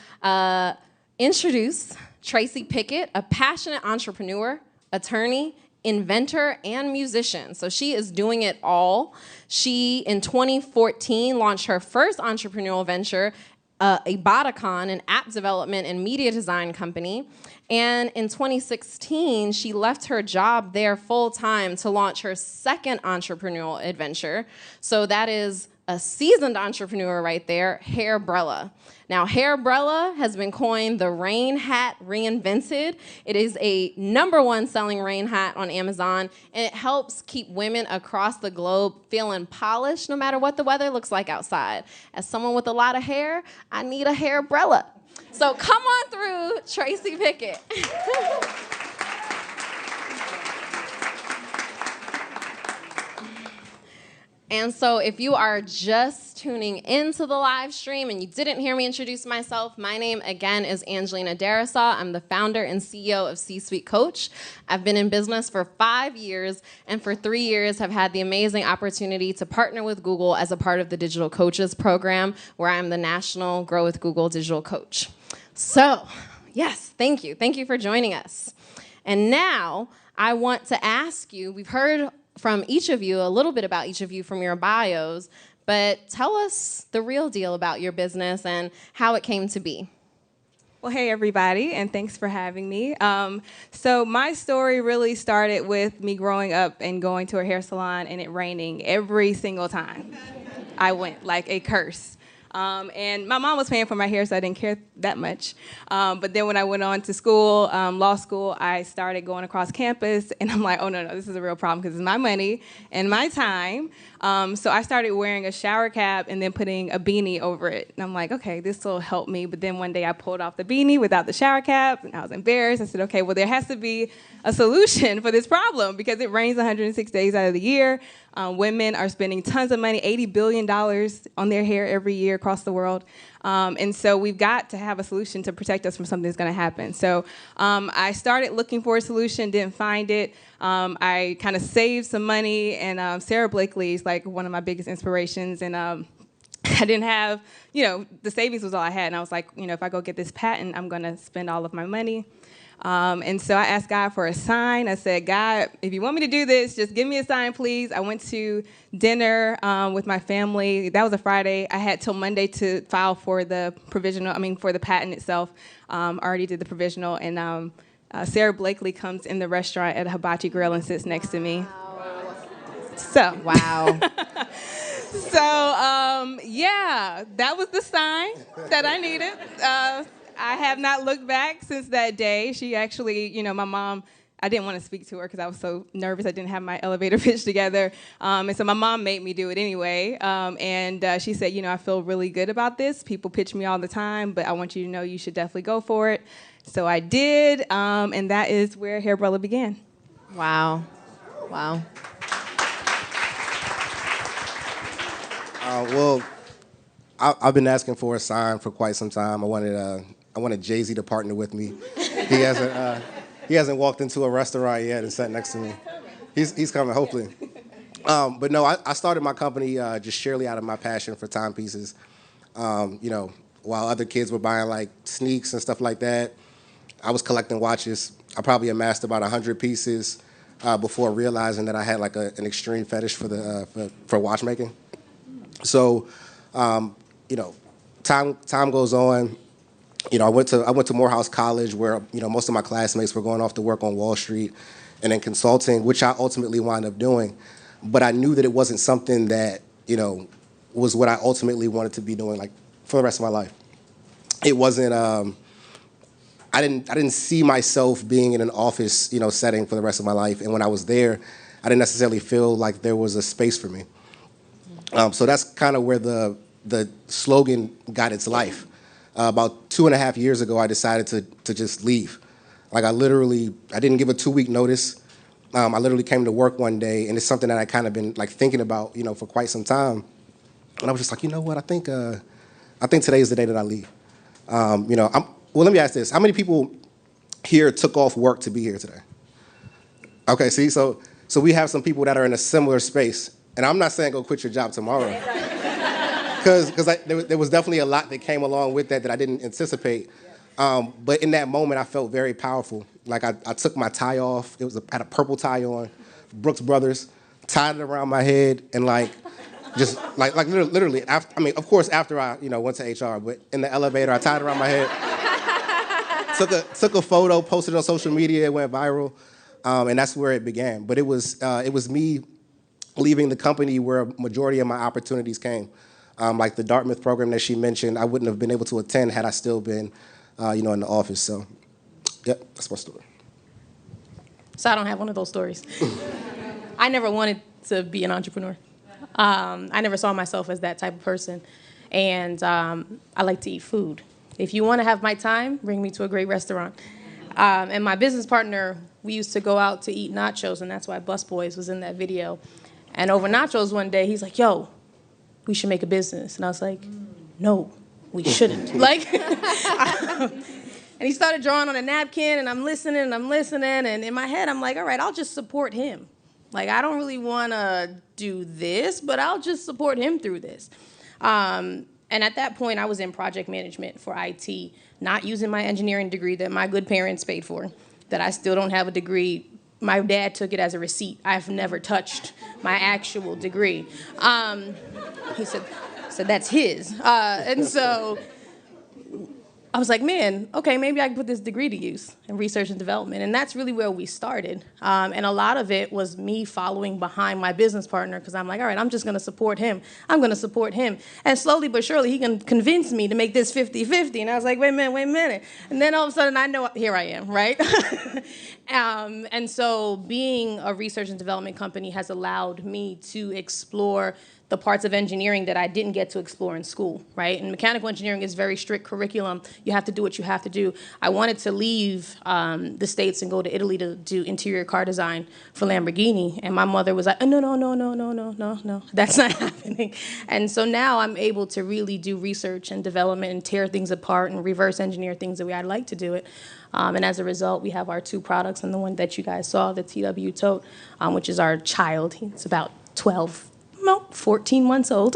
introduce Tracey Pickett, a passionate entrepreneur, attorney, inventor, and musician. So she is doing it all. She, in 2014, launched her first entrepreneurial venture, a Boticon, an app development and media design company. And in 2016, she left her job there full-time to launch her second entrepreneurial adventure. So that is a seasoned entrepreneur right there, Hairbrella. Now, Hairbrella has been coined the rain hat reinvented. It is a #1 selling rain hat on Amazon, and it helps keep women across the globe feeling polished no matter what the weather looks like outside. As someone with a lot of hair, I need a Hairbrella. So come on through, Tracey Pickett. And so if you are just tuning into the live stream and you didn't hear me introduce myself, my name again is Angelina Darrisaw. I'm the founder and CEO of C-Suite Coach. I've been in business for 5 years, and for 3 years have had the amazing opportunity to partner with Google as a part of the Digital Coaches program, where I'm the National Grow with Google Digital Coach. So, yes, thank you. Thank you for joining us. And now I want to ask you, we've heard from each of you, a little bit about each of you from your bios, but tell us the real deal about your business and how it came to be. Well, hey, everybody, and thanks for having me. So my story really started with me growing up and going to a hair salon and it raining every single time I went, like a curse. And my mom was paying for my hair, so I didn't care that much. But then when I went on to school, law school, I started going across campus, and I'm like, oh, no, this is a real problem because it's my money and my time. So I started wearing a shower cap and then putting a beanie over it. And I'm like, okay, this will help me. But then one day I pulled off the beanie without the shower cap, and I was embarrassed. I said, okay, well, there has to be a solution for this problem because it rains 106 days out of the year. Women are spending tons of money, $80 billion on their hair every year across the world. And so we've got to have a solution to protect us from something that's going to happen. So I started looking for a solution, didn't find it. I kind of saved some money, and Sarah Blakely is like one of my biggest inspirations. And I didn't have, the savings was all I had. And I was like, if I go get this patent, I'm going to spend all of my money. And so I asked God for a sign. I said, God, if you want me to do this, just give me a sign, please. I went to dinner with my family. That was a Friday. I had till Monday to file for the for the patent itself. Already did the provisional. And Sarah Blakely comes in the restaurant at a Hibachi Grill and sits next to me. Wow. So. Wow. So, yeah, that was the sign that I needed. I have not looked back since that day. She actually, my mom, I didn't want to speak to her because I was so nervous. I didn't have my elevator pitch together. And so my mom made me do it anyway. And she said, I feel really good about this. People pitch me all the time, but I want you to know you should definitely go for it. So I did, and that is where Hairbrella began. Wow. Wow. Well, I've been asking for a sign for quite some time. I wanted Jay-Z to partner with me. He hasn't walked into a restaurant yet and sat next to me. He's coming, hopefully. But no, I started my company just sheerly out of my passion for timepieces. While other kids were buying like sneaks and stuff like that, I was collecting watches. I probably amassed about 100 pieces before realizing that I had like an extreme fetish for watchmaking. So, time goes on. I went to Morehouse College where, most of my classmates were going off to work on Wall Street and in consulting, which I ultimately wound up doing. But I knew that it wasn't something that, was what I ultimately wanted to be doing, like, for the rest of my life. It wasn't, I didn't see myself being in an office, setting for the rest of my life. And when I was there, I didn't necessarily feel like there was a space for me. So that's kind of where the slogan got its life. About 2.5 years ago, I decided to just leave. Like, I didn't give a 2-week notice. I literally came to work one day, and it's something that I kind of been like thinking about, for quite some time. And I was just like, you know what? I think today is the day that I leave. Well, let me ask this: how many people here took off work to be here today? Okay, see, so we have some people that are in a similar space, and I'm not saying go quit your job tomorrow, because there was definitely a lot that came along with that I didn't anticipate. But in that moment, I felt very powerful. Like, I took my tie off. I had a purple tie on, Brooks Brothers, tied it around my head, and just literally. Of course, after I went to HR, but in the elevator, I tied it around my head. Took a photo, posted it on social media, it went viral, and that's where it began. But it was me leaving the company where a majority of my opportunities came. Like the Dartmouth program that she mentioned, I wouldn't have been able to attend had I still been in the office. So, yep, that's my story. So I don't have one of those stories. I never wanted to be an entrepreneur. I never saw myself as that type of person. And I like to eat food. If you want to have my time, bring me to a great restaurant. And my business partner, we used to go out to eat nachos, and that's why Busboys was in that video. And over nachos one day, he's like, yo, we should make a business. And I was like, no, we shouldn't. And he started drawing on a napkin, and I'm listening, and in my head, I'm like, all right, I'll just support him. Like, I don't really want to do this, but I'll just support him through this. And at that point, I was in project management for IT, not using my engineering degree that my good parents paid for, that I still don't have a degree. My dad took it as a receipt. I've never touched my actual degree. He said that's his. And so I was like, man, okay, maybe I can put this degree to use in research and development. And that's really where we started. And a lot of it was me following behind my business partner, because I'm like, all right, I'm just going to support him. I'm going to support him. And slowly but surely, he can convince me to make this 50-50. And I was like, wait a minute. And then all of a sudden, I know, here I am, right? And so being a research and development company has allowed me to explore the parts of engineering that I didn't get to explore in school, right? And mechanical engineering is very strict curriculum. You have to do what you have to do. I wanted to leave the States and go to Italy to do interior car design for Lamborghini. And my mother was like, no, that's not happening. And so now I'm able to really do research and development and tear things apart and reverse engineer things the way I'd like to do it. And as a result, we have our 2 products, and the one that you guys saw, the TW Tote, which is our child. It's about 14 months old,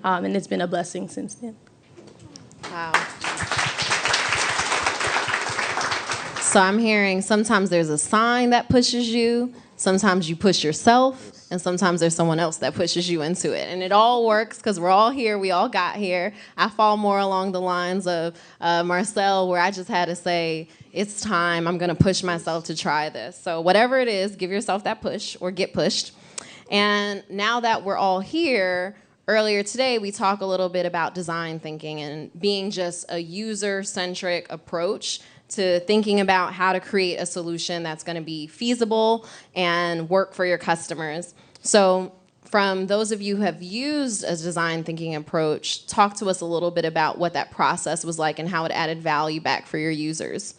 and it's been a blessing since then. Wow. So I'm hearing sometimes there's a sign that pushes you, sometimes you push yourself, and sometimes there's someone else that pushes you into it. And it all works because we're all here, we all got here. I fall more along the lines of Marcel, where I just had to say, it's time, I'm gonna push myself to try this. So whatever it is, give yourself that push or get pushed. And now that we're all here, earlier today we talked a little bit about design thinking and being just a user-centric approach to thinking about how to create a solution that's going to be feasible and work for your customers. So from those of you who have used a design thinking approach, talk to us a little bit about what that process was like and how it added value back for your users.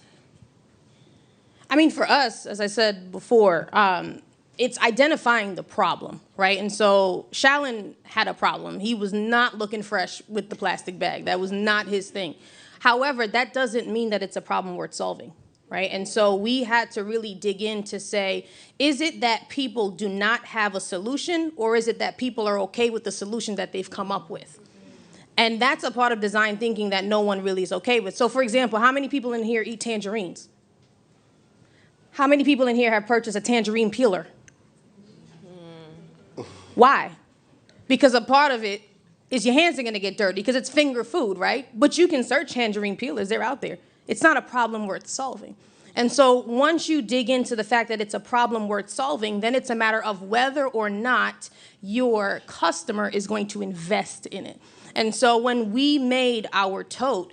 I mean, for us, as I said before, it's identifying the problem, right? And so Shalin had a problem. He was not looking fresh with the plastic bag. That was not his thing. However, that doesn't mean that it's a problem worth solving, right? And so we had to really dig in to say, is it that people do not have a solution, or is it that people are okay with the solution that they've come up with? And that's a part of design thinking that no one really is okay with. So for example, how many people in here eat tangerines? How many people in here have purchased a tangerine peeler? Why? Because a part of it is your hands are going to get dirty because it's finger food, right? But you can search tangerine peelers. They're out there. It's not a problem worth solving. And so once you dig into the fact that it's a problem worth solving, then it's a matter of whether or not your customer is going to invest in it. And so when we made our tote,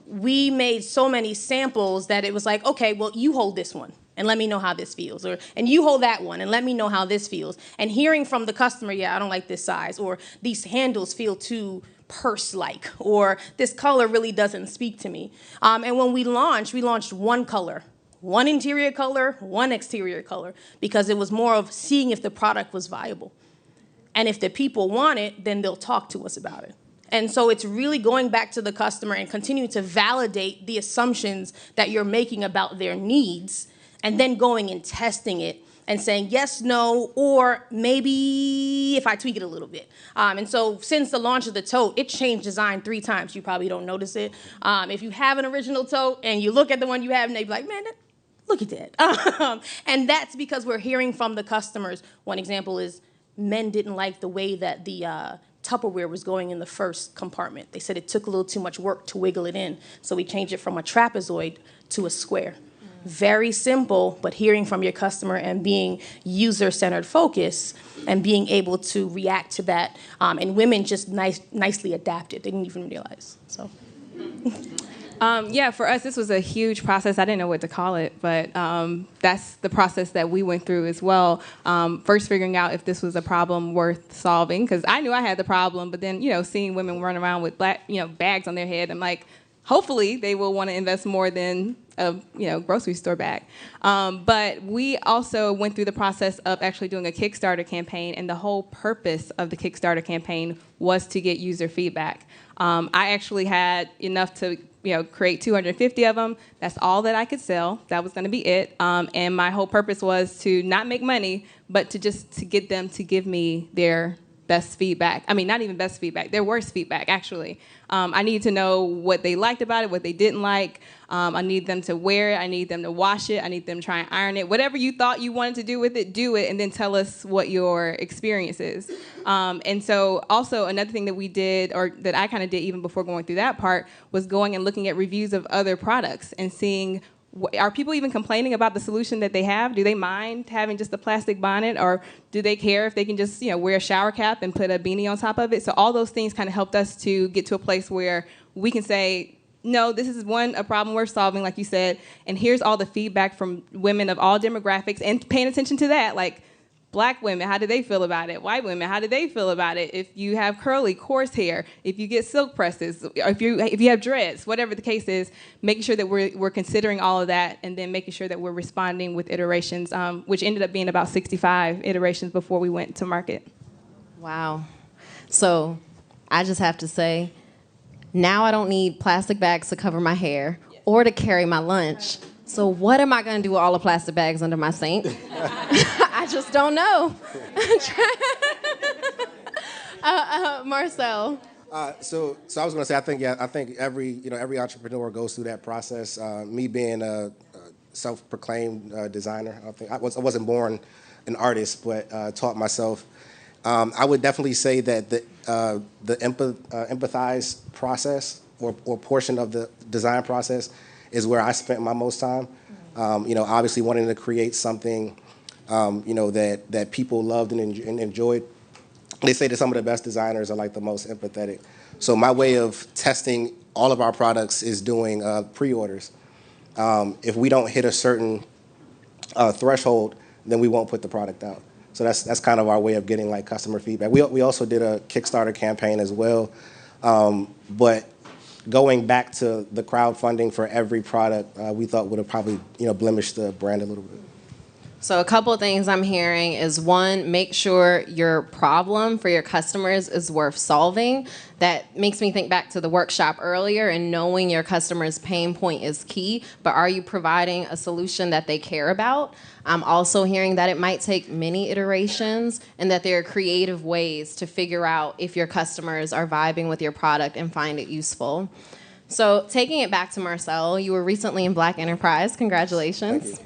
we made so many samples that it was like, okay, well, you hold this one and let me know how this feels. And you hold that one and let me know how this feels. And hearing from the customer, yeah, I don't like this size, or these handles feel too purse-like, or this color really doesn't speak to me. And when we launched one color, one interior color, one exterior color, because it was more of seeing if the product was viable. And if the people want it, then they'll talk to us about it. And so it's really going back to the customer and continuing to validate the assumptions that you're making about their needs, and then going and testing it and saying yes, no, or maybe if I tweak it a little bit. And so since the launch of the tote, it changed design 3 times. You probably don't notice it. If you have an original tote and you look at the one you have and they be like, man, look at that. And that's because we're hearing from the customers. One example is men didn't like the way that the Tupperware was going in the first compartment. They said it took a little too much work to wiggle it in. So we changed it from a trapezoid to a square. Very simple, but hearing from your customer and being user-centered focus and being able to react to that. And women just nicely adapted. They didn't even realize. So. Yeah, for us, this was a huge process. I didn't know what to call it, but that's the process that we went through as well. First figuring out if this was a problem worth solving, because I knew I had the problem, but then, seeing women run around with bags on their head, I'm like, hopefully they will want to invest more than a grocery store bag. But we also went through the process of actually doing a Kickstarter campaign, and the whole purpose of the Kickstarter campaign was to get user feedback. I actually had enough to create 250 of them. That's all that I could sell. That was going to be it. And my whole purpose was to not make money, but to get them to give me their best feedback. I mean, not even best feedback, their worst feedback, actually. I need to know what they liked about it, what they didn't like. I need them to wear it. I need them to wash it. I need them to try and iron it. Whatever you thought you wanted to do with it, do it, and then tell us what your experience is. And so also another thing that we did, or that I kind of did even before going through that part, was going and looking at reviews of other products and seeing, are people even complaining about the solution that they have? Do they mind having just a plastic bonnet, or do they care if they can just wear a shower cap and put a beanie on top of it? So all those things kind of helped us to get to a place where we can say, no, this is a problem worth solving, like you said, and here's all the feedback from women of all demographics, and paying attention to that, like Black women, how do they feel about it? White women, how do they feel about it? If you have curly, coarse hair, if you get silk presses, or if you have dreads, whatever the case is, making sure that we're considering all of that, and then making sure that we're responding with iterations, which ended up being about 65 iterations before we went to market. Wow. So I just have to say, now I don't need plastic bags to cover my hair or to carry my lunch. So what am I going to do with all the plastic bags under my sink? I just don't know. Marcel. So I was going to say, I think every entrepreneur goes through that process. Me being a self-proclaimed designer, I wasn't born an artist, but taught myself. I would definitely say that the empathize process or portion of the design process is where I spent my most time. Obviously wanting to create something, that people loved and enjoyed. They say that some of the best designers are like the most empathetic. So my way of testing all of our products is doing pre-orders. If we don't hit a certain threshold, then we won't put the product out. So that's kind of our way of getting like customer feedback. We also did a Kickstarter campaign as well, but going back to the crowdfunding for every product, we thought would have probably blemished the brand a little bit. So a couple of things I'm hearing is, one, make sure your problem for your customers is worth solving. That makes me think back to the workshop earlier, and knowing your customer's pain point is key, but are you providing a solution that they care about? I'm also hearing that it might take many iterations, and that there are creative ways to figure out if your customers are vibing with your product and find it useful. So taking it back to Marcel, you were recently in Black Enterprise. Congratulations.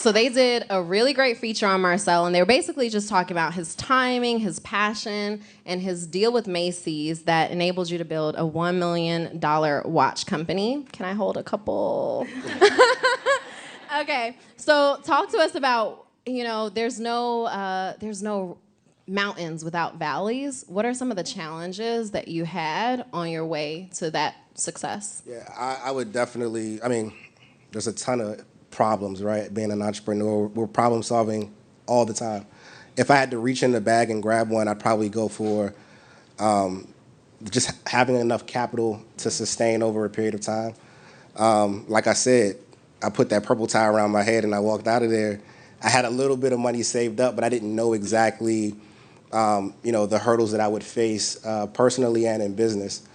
So they did a really great feature on Marcel, and they were basically just talking about his timing, his passion, and his deal with Macy's that enabled you to build a $1 million watch company. Can I hold a couple? Okay, so talk to us about, there's no mountains without valleys. What are some of the challenges that you had on your way to that success? Yeah, I would definitely, there's a ton of problems, right? Being an entrepreneur, we're problem solving all the time. If I had to reach in the bag and grab one, I'd probably go for just having enough capital to sustain over a period of time. Like I said, I put that purple tie around my head and I walked out of there. I had a little bit of money saved up, but I didn't know exactly, the hurdles that I would face personally and in business.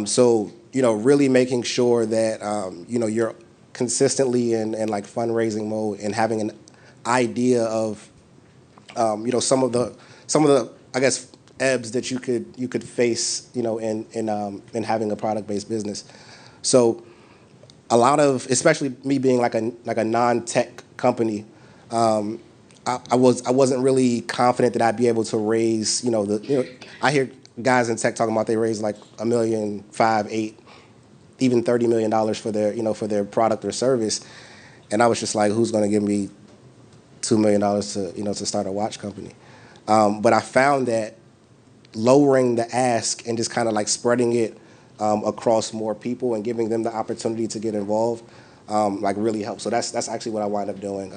So, really making sure that, you're consistently in like fundraising mode and having an idea of, some of the I guess ebbs that you could face, in having a product-based business. So a lot of, especially me being like a non-tech company, I wasn't really confident that I'd be able to raise, I hear guys in tech talking about they raise like $1 million, $5 million, $8 million, even $30 million for their, for their product or service. And I was just like, who's going to give me $2 million to start a watch company? But I found that lowering the ask and just kind of like spreading it across more people and giving them the opportunity to get involved, like really helps. So that's actually what I wind up doing.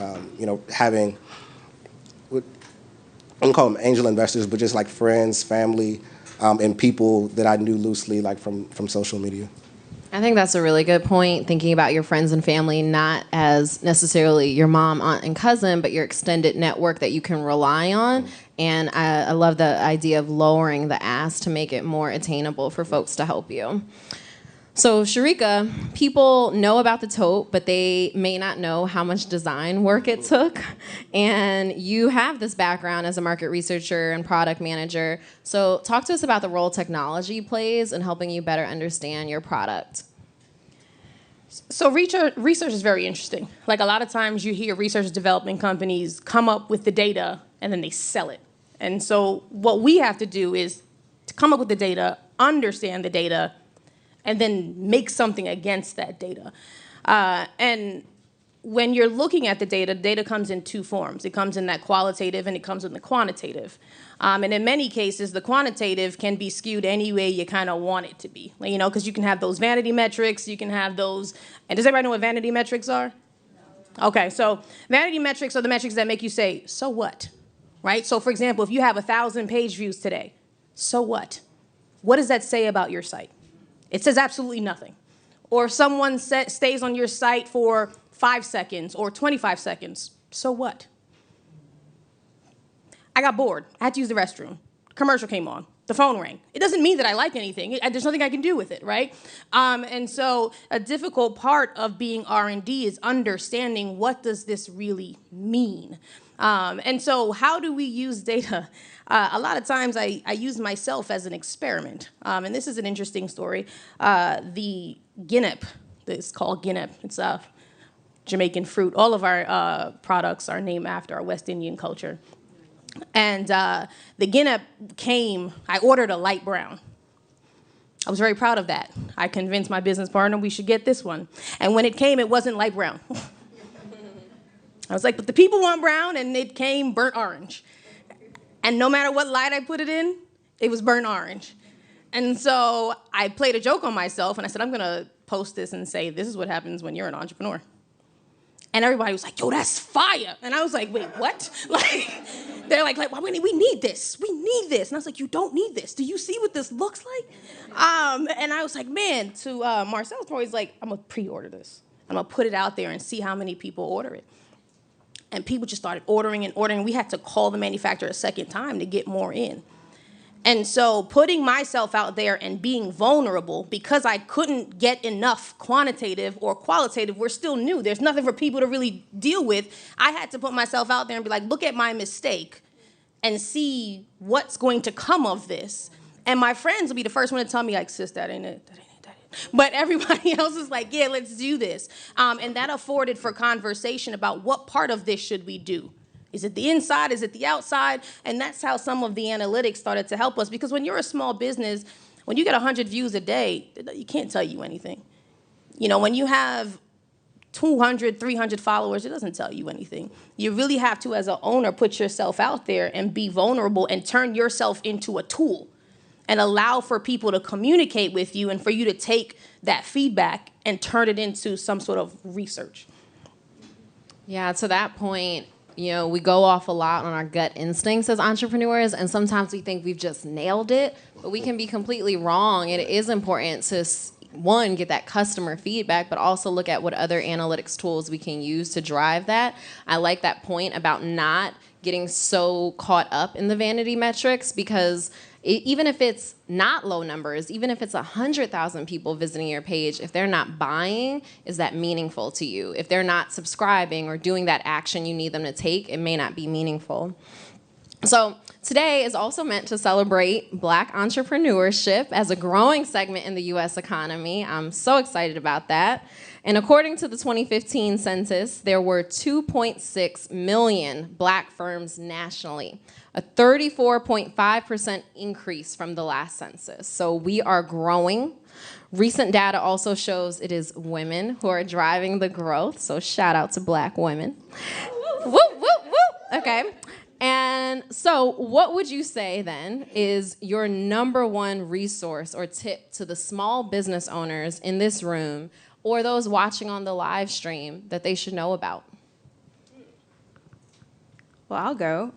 Having, I don't call them angel investors, but just like friends, family, and people that I knew loosely, like from social media. I think that's a really good point, thinking about your friends and family not as necessarily your mom, aunt, and cousin, but your extended network that you can rely on. And I love the idea of lowering the ask to make it more attainable for folks to help you. So, Sharika, people know about the tote, but they may not know how much design work it took. And you have this background as a market researcher and product manager. So talk to us about the role technology plays in helping you better understand your product. So research is very interesting. Like a lot of times you hear research development companies come up with the data and then they sell it. And so what we have to do is to come up with the data, understand the data, and then make something against that data. And when you're looking at the data comes in two forms. It comes in that qualitative and it comes in the quantitative. And in many cases, the quantitative can be skewed any way you kind of want it to be. Because you can have those vanity metrics, you can have those, and does everybody know what vanity metrics are? Okay, so vanity metrics are the metrics that make you say, so what? Right? So for example, if you have 1,000 page views today, so what? What does that say about your site? It says absolutely nothing. Or if someone stays on your site for 5 seconds or 25 seconds, so what? I got bored. I had to use the restroom. Commercial came on. The phone rang. It doesn't mean that I like anything. There's nothing I can do with it, right? And so a difficult part of being R&D is understanding what does this really mean. And so how do we use data? A lot of times I use myself as an experiment. And this is an interesting story. The guinep, it's called guinep. It's a Jamaican fruit. All of our products are named after our West Indian culture. And the guinep came, I ordered a light brown. I was very proud of that. I convinced my business partner we should get this one. And when it came, it wasn't light brown. I was like, but the people want brown, and it came burnt orange. And no matter what light I put it in, it was burnt orange. And so I played a joke on myself, and I said, I'm going to post this and say, this is what happens when you're an entrepreneur. And everybody was like, yo, that's fire. And I was like, wait, what? They're like, well, we need this. We need this. And I was like, you don't need this. Do you see what this looks like? And I was like, man, to Marcel's point, he's like, I'm going to pre-order this. I'm going to put it out there and see how many people order it. And people just started ordering and ordering. We had to call the manufacturer a second time to get more in. And so putting myself out there and being vulnerable, because I couldn't get enough quantitative or qualitative, we're still new. There's nothing for people to really deal with. I had to put myself out there and be like, look at my mistake and see what's going to come of this. And my friends will be the first one to tell me, like, sis, that ain't it. That ain't it. But everybody else is like, yeah, let's do this. And that afforded for conversation about what part of this should we do. Is it the inside? Is it the outside? And that's how some of the analytics started to help us. Because when you're a small business, when you get 100 views a day, you can't tell you anything. You know, when you have 200, 300 followers, it doesn't tell you anything. You really have to, as an owner, put yourself out there and be vulnerable and turn yourself into a tool and allow for people to communicate with you and for you to take that feedback and turn it into some sort of research. Yeah, to that point, you know, we go off a lot on our gut instincts as entrepreneurs, and sometimes we think we've just nailed it, but we can be completely wrong. It is important to, one, get that customer feedback, but also look at what other analytics tools we can use to drive that. I like that point about not getting so caught up in the vanity metrics, because even if it's not low numbers, even if it's 100,000 people visiting your page, if they're not buying, is that meaningful to you? If they're not subscribing or doing that action you need them to take, it may not be meaningful. So today is also meant to celebrate Black entrepreneurship as a growing segment in the U.S. economy. I'm so excited about that. And according to the 2015 census, there were 2.6 million Black firms nationally, a 34.5% increase from the last census. So we are growing. Recent data also shows it is women who are driving the growth. So shout out to Black women. Woo, woo, woo. Okay. And so what would you say then is your number one resource or tip to the small business owners in this room or those watching on the live stream that they should know about? Well, I'll go.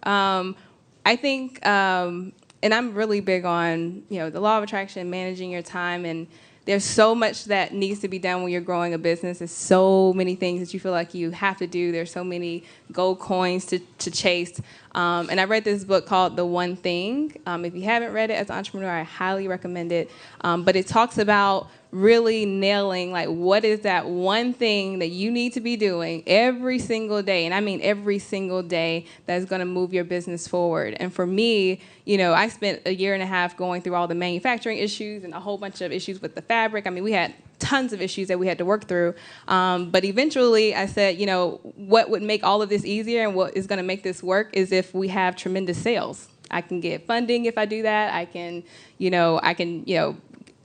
I think, and I'm really big on, you know, the law of attraction, managing your time, and there's so much that needs to be done when you're growing a business. There's so many things that you feel like you have to do. There's so many gold coins to chase. And I read this book called The One Thing. If you haven't read it as an entrepreneur, I highly recommend it. But it talks about really nailing, like, what is that one thing that you need to be doing every single day, and I mean every single day, that's going to move your business forward. And for me, you know, I spent a year and a half going through all the manufacturing issues and a whole bunch of issues with the fabric. I mean, we had tons of issues that we had to work through. But eventually I said, you know, what would make all of this easier and what is going to make this work is if we have tremendous sales. I can get funding if I do that. I can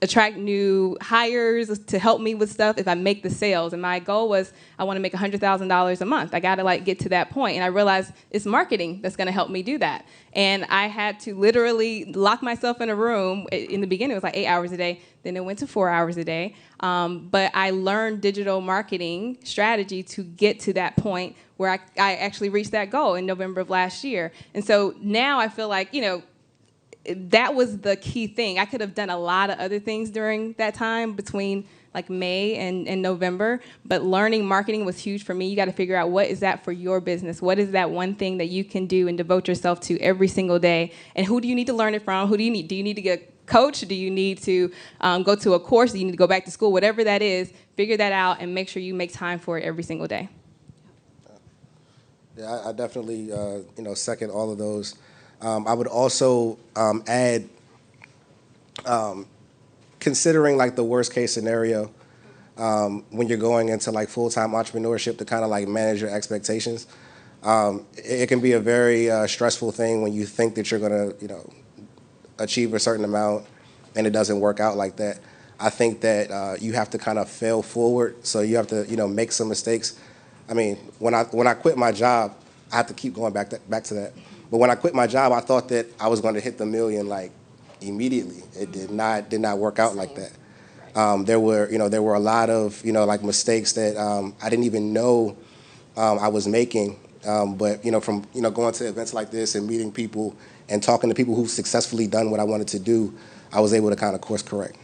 attract new hires to help me with stuff if I make the sales. And my goal was I want to make $100,000 a month. I got to get to that point. And I realized it's marketing that's going to help me do that. And I had to literally lock myself in a room. In the beginning, it was like 8 hours a day. Then it went to 4 hours a day. But I learned digital marketing strategy to get to that point where I actually reached that goal in November of last year. And so now I feel like, you know, that was the key thing. I could have done a lot of other things during that time between like May and November, but learning marketing was huge for me. You got to figure out what is that for your business? What is that one thing that you can do and devote yourself to every single day? And who do you need to learn it from? Who do you need? Do you need to get a coach? Do you need to go to a course? Do you need to go back to school? Whatever that is, figure that out and make sure you make time for it every single day. Yeah, I definitely second all of those. I would also add, considering like the worst case scenario when you're going into like full-time entrepreneurship, to kind of like manage your expectations. It can be a very stressful thing when you think that you're gonna achieve a certain amount and it doesn't work out like that. I think that you have to kind of fail forward, so you have to make some mistakes. I mean, when I quit my job, I have to keep going back to that. But when I quit my job, I thought that I was going to hit the million like immediately. It did not work out like that. There were a lot of like mistakes that I didn't even know I was making. But from going to events like this and meeting people and talking to people who've successfully done what I wanted to do, I was able to kind of course correct.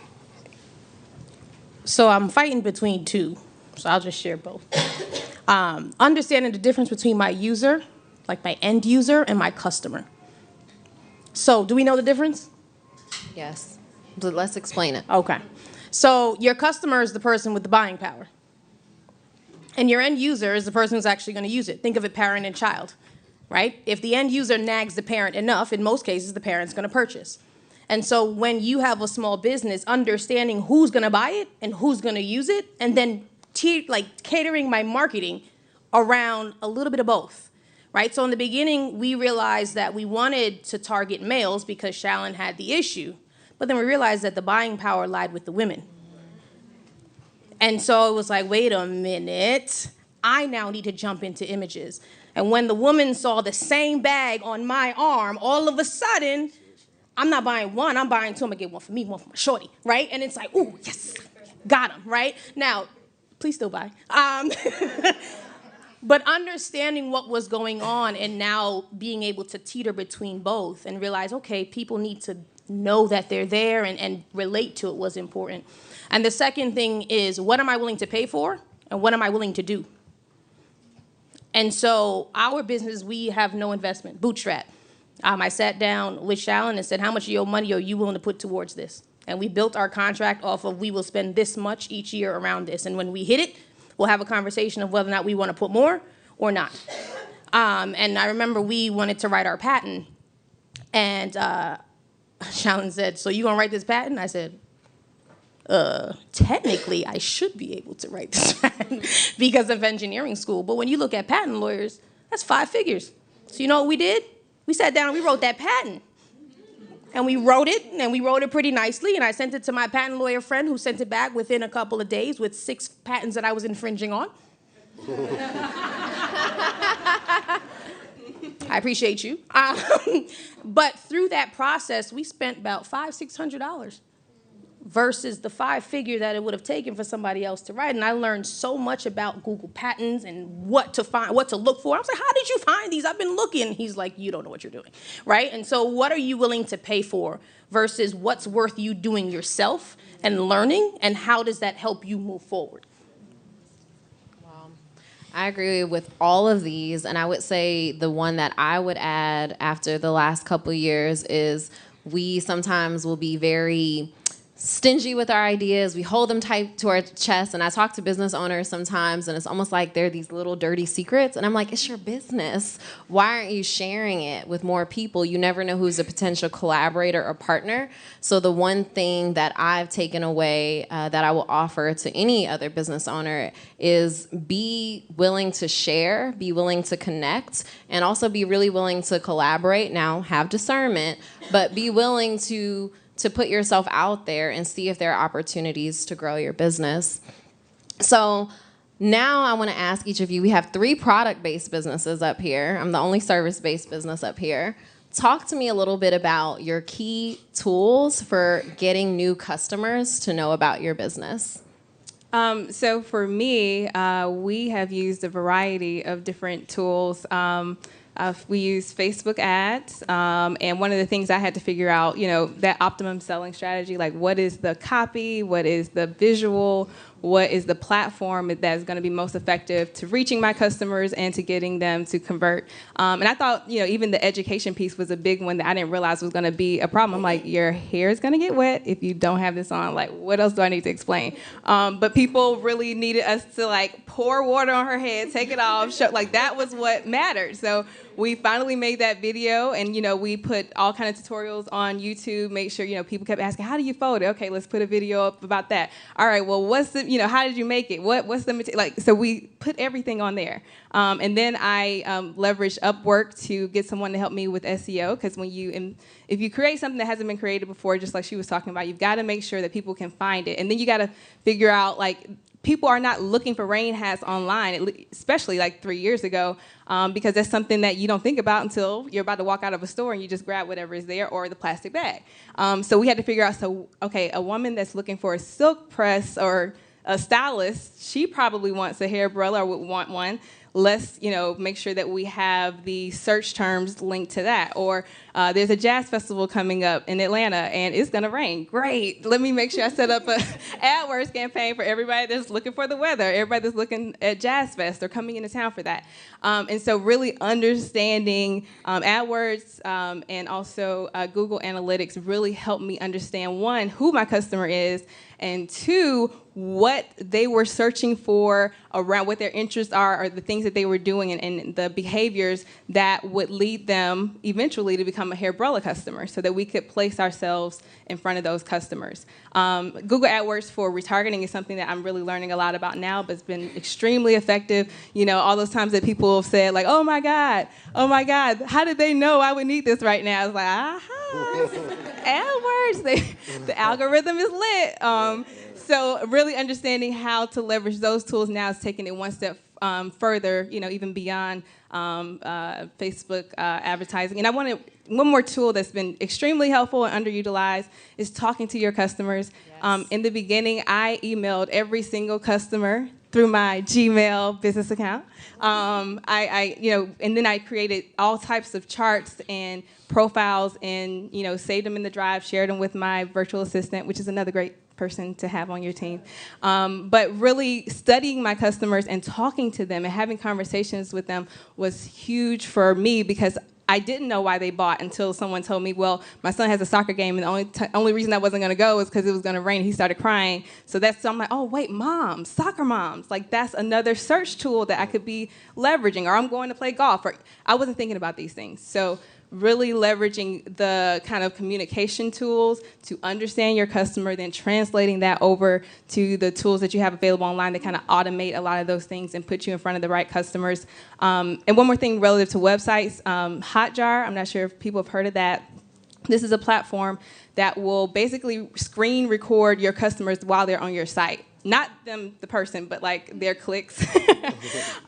So I'm fighting between two. So I'll just share both. Understanding the difference between my user, like my end user, and my customer. So do we know the difference? Yes. But let's explain it. Okay. So your customer is the person with the buying power. And your end user is the person who's actually going to use it. Think of it parent and child, right? If the end user nags the parent enough, in most cases, the parent's going to purchase. And so when you have a small business, understanding who's gonna buy it and who's gonna use it, and then catering my marketing around a little bit of both, right? So in the beginning, we realized that we wanted to target males because Shallon had the issue, but then we realized that the buying power lied with the women. And so it was like, wait a minute, I now need to jump into images. And when the woman saw the same bag on my arm, all of a sudden, I'm not buying one, I'm buying two. I'm gonna get one for me, one for my shorty, right? And it's like, ooh, yes, got him, right? Now, please still buy. But understanding what was going on and now being able to teeter between both and realize, okay, people need to know that they're there and relate to it was important. And the second thing is, what am I willing to pay for and what am I willing to do? And so our business, we have no investment, bootstrap. I sat down with Shallon and said, how much of your money are you willing to put towards this? And we built our contract off of, we will spend this much each year around this. And when we hit it, we'll have a conversation of whether or not we want to put more or not. And I remember we wanted to write our patent. And Shallon said, so you gonna write this patent? I said, technically, I should be able to write this patent because of engineering school. But when you look at patent lawyers, that's 5 figures. So you know what we did? We sat down and we wrote that patent. And we wrote it pretty nicely, and I sent it to my patent lawyer friend who sent it back within a couple of days with 6 patents that I was infringing on. I appreciate you. But through that process, we spent about $500-600 versus the 5-figure that it would have taken for somebody else to write. And I learned so much about Google patents and what to find, what to look for. I was like, how did you find these? I've been looking. He's like, you don't know what you're doing, right? And so what are you willing to pay for versus what's worth you doing yourself and learning, and how does that help you move forward? I agree with all of these, and I would say the one that I would add after the last couple of years is we sometimes will be very stingy with our ideas. We hold them tight to our chest, and I talk to business owners sometimes, and it's almost like they're these little dirty secrets, and I'm like, it's your business. Why aren't you sharing it with more people? You never know who's a potential collaborator or partner. So the one thing that I've taken away that I will offer to any other business owner is be willing to share, be willing to connect, and also be really willing to collaborate. Now, have discernment, but be willing to put yourself out there and see if there are opportunities to grow your business. So now I want to ask each of you, we have 3 product-based businesses up here. I'm the only service-based business up here. Talk to me a little bit about your key tools for getting new customers to know about your business. So for me, we have used a variety of different tools. We use Facebook ads, and one of the things I had to figure out, that optimum selling strategy, like what is the copy, what is the visual, what is the platform that's going to be most effective to reaching my customers and to getting them to convert. And I thought, even the education piece was a big one that I didn't realize was going to be a problem. I'm like, your hair is going to get wet if you don't have this on. Like, what else do I need to explain? But people really needed us to pour water on her head, take it off, show, that was what mattered. So we finally made that video, and we put all kind of tutorials on YouTube. Make sure people kept asking, how do you fold it? Okay, let's put a video up about that. All right, well, what's the how did you make it? What's the material? So we put everything on there, and then I leveraged Upwork to get someone to help me with SEO, because if you create something that hasn't been created before, just like she was talking about, you've got to make sure that people can find it, and then you got to figure out people are not looking for rain hats online, especially 3 years ago, because that's something that you don't think about until you're about to walk out of a store and you just grab whatever is there, or the plastic bag. So we had to figure out, a woman that's looking for a silk press or a stylist, she probably wants a Hairbrella or would want one. Let's make sure that we have the search terms linked to that. Or there's a jazz festival coming up in Atlanta and it's gonna rain. Great, let me make sure I set up a AdWords campaign for everybody that's looking for the weather, everybody that's looking at Jazz Fest or coming into town for that. And so really understanding AdWords and also Google Analytics really helped me understand, 1, who my customer is, and 2, what they were searching for around what their interests are or the things that they were doing and the behaviors that would lead them eventually to become a Hairbrella customer so that we could place ourselves in front of those customers. Google AdWords for retargeting is something that I'm really learning a lot about now, but it's been extremely effective. You know, all those times that people have said like, oh my God, how did they know I would need this right now? I was like, AdWords, the algorithm is lit. So really understanding how to leverage those tools now is taking it one step further, you know, even beyond Facebook advertising. And I wanted one more tool that's been extremely helpful and underutilized is talking to your customers. Yes. In the beginning, I emailed every single customer through my Gmail business account. And then I created all types of charts and profiles and, you know, saved them in the drive, shared them with my virtual assistant, which is another great person to have on your team. But really studying my customers and talking to them and having conversations with them was huge for me because I didn't know why they bought until someone told me, well, my son has a soccer game and the only reason I wasn't going to go was because it was going to rain. He started crying. So I'm like, oh, wait, moms, soccer moms. Like that's another search tool that I could be leveraging, or I'm going to play golf. Or I wasn't thinking about these things. So really leveraging the kind of communication tools to understand your customer, then translating that over to the tools that you have available online that kind of automate a lot of those things and put you in front of the right customers. And one more thing relative to websites, Hotjar, I'm not sure if people have heard of that. This is a platform that will basically screen record your customers while they're on your site. Not them, the person, but like their clicks.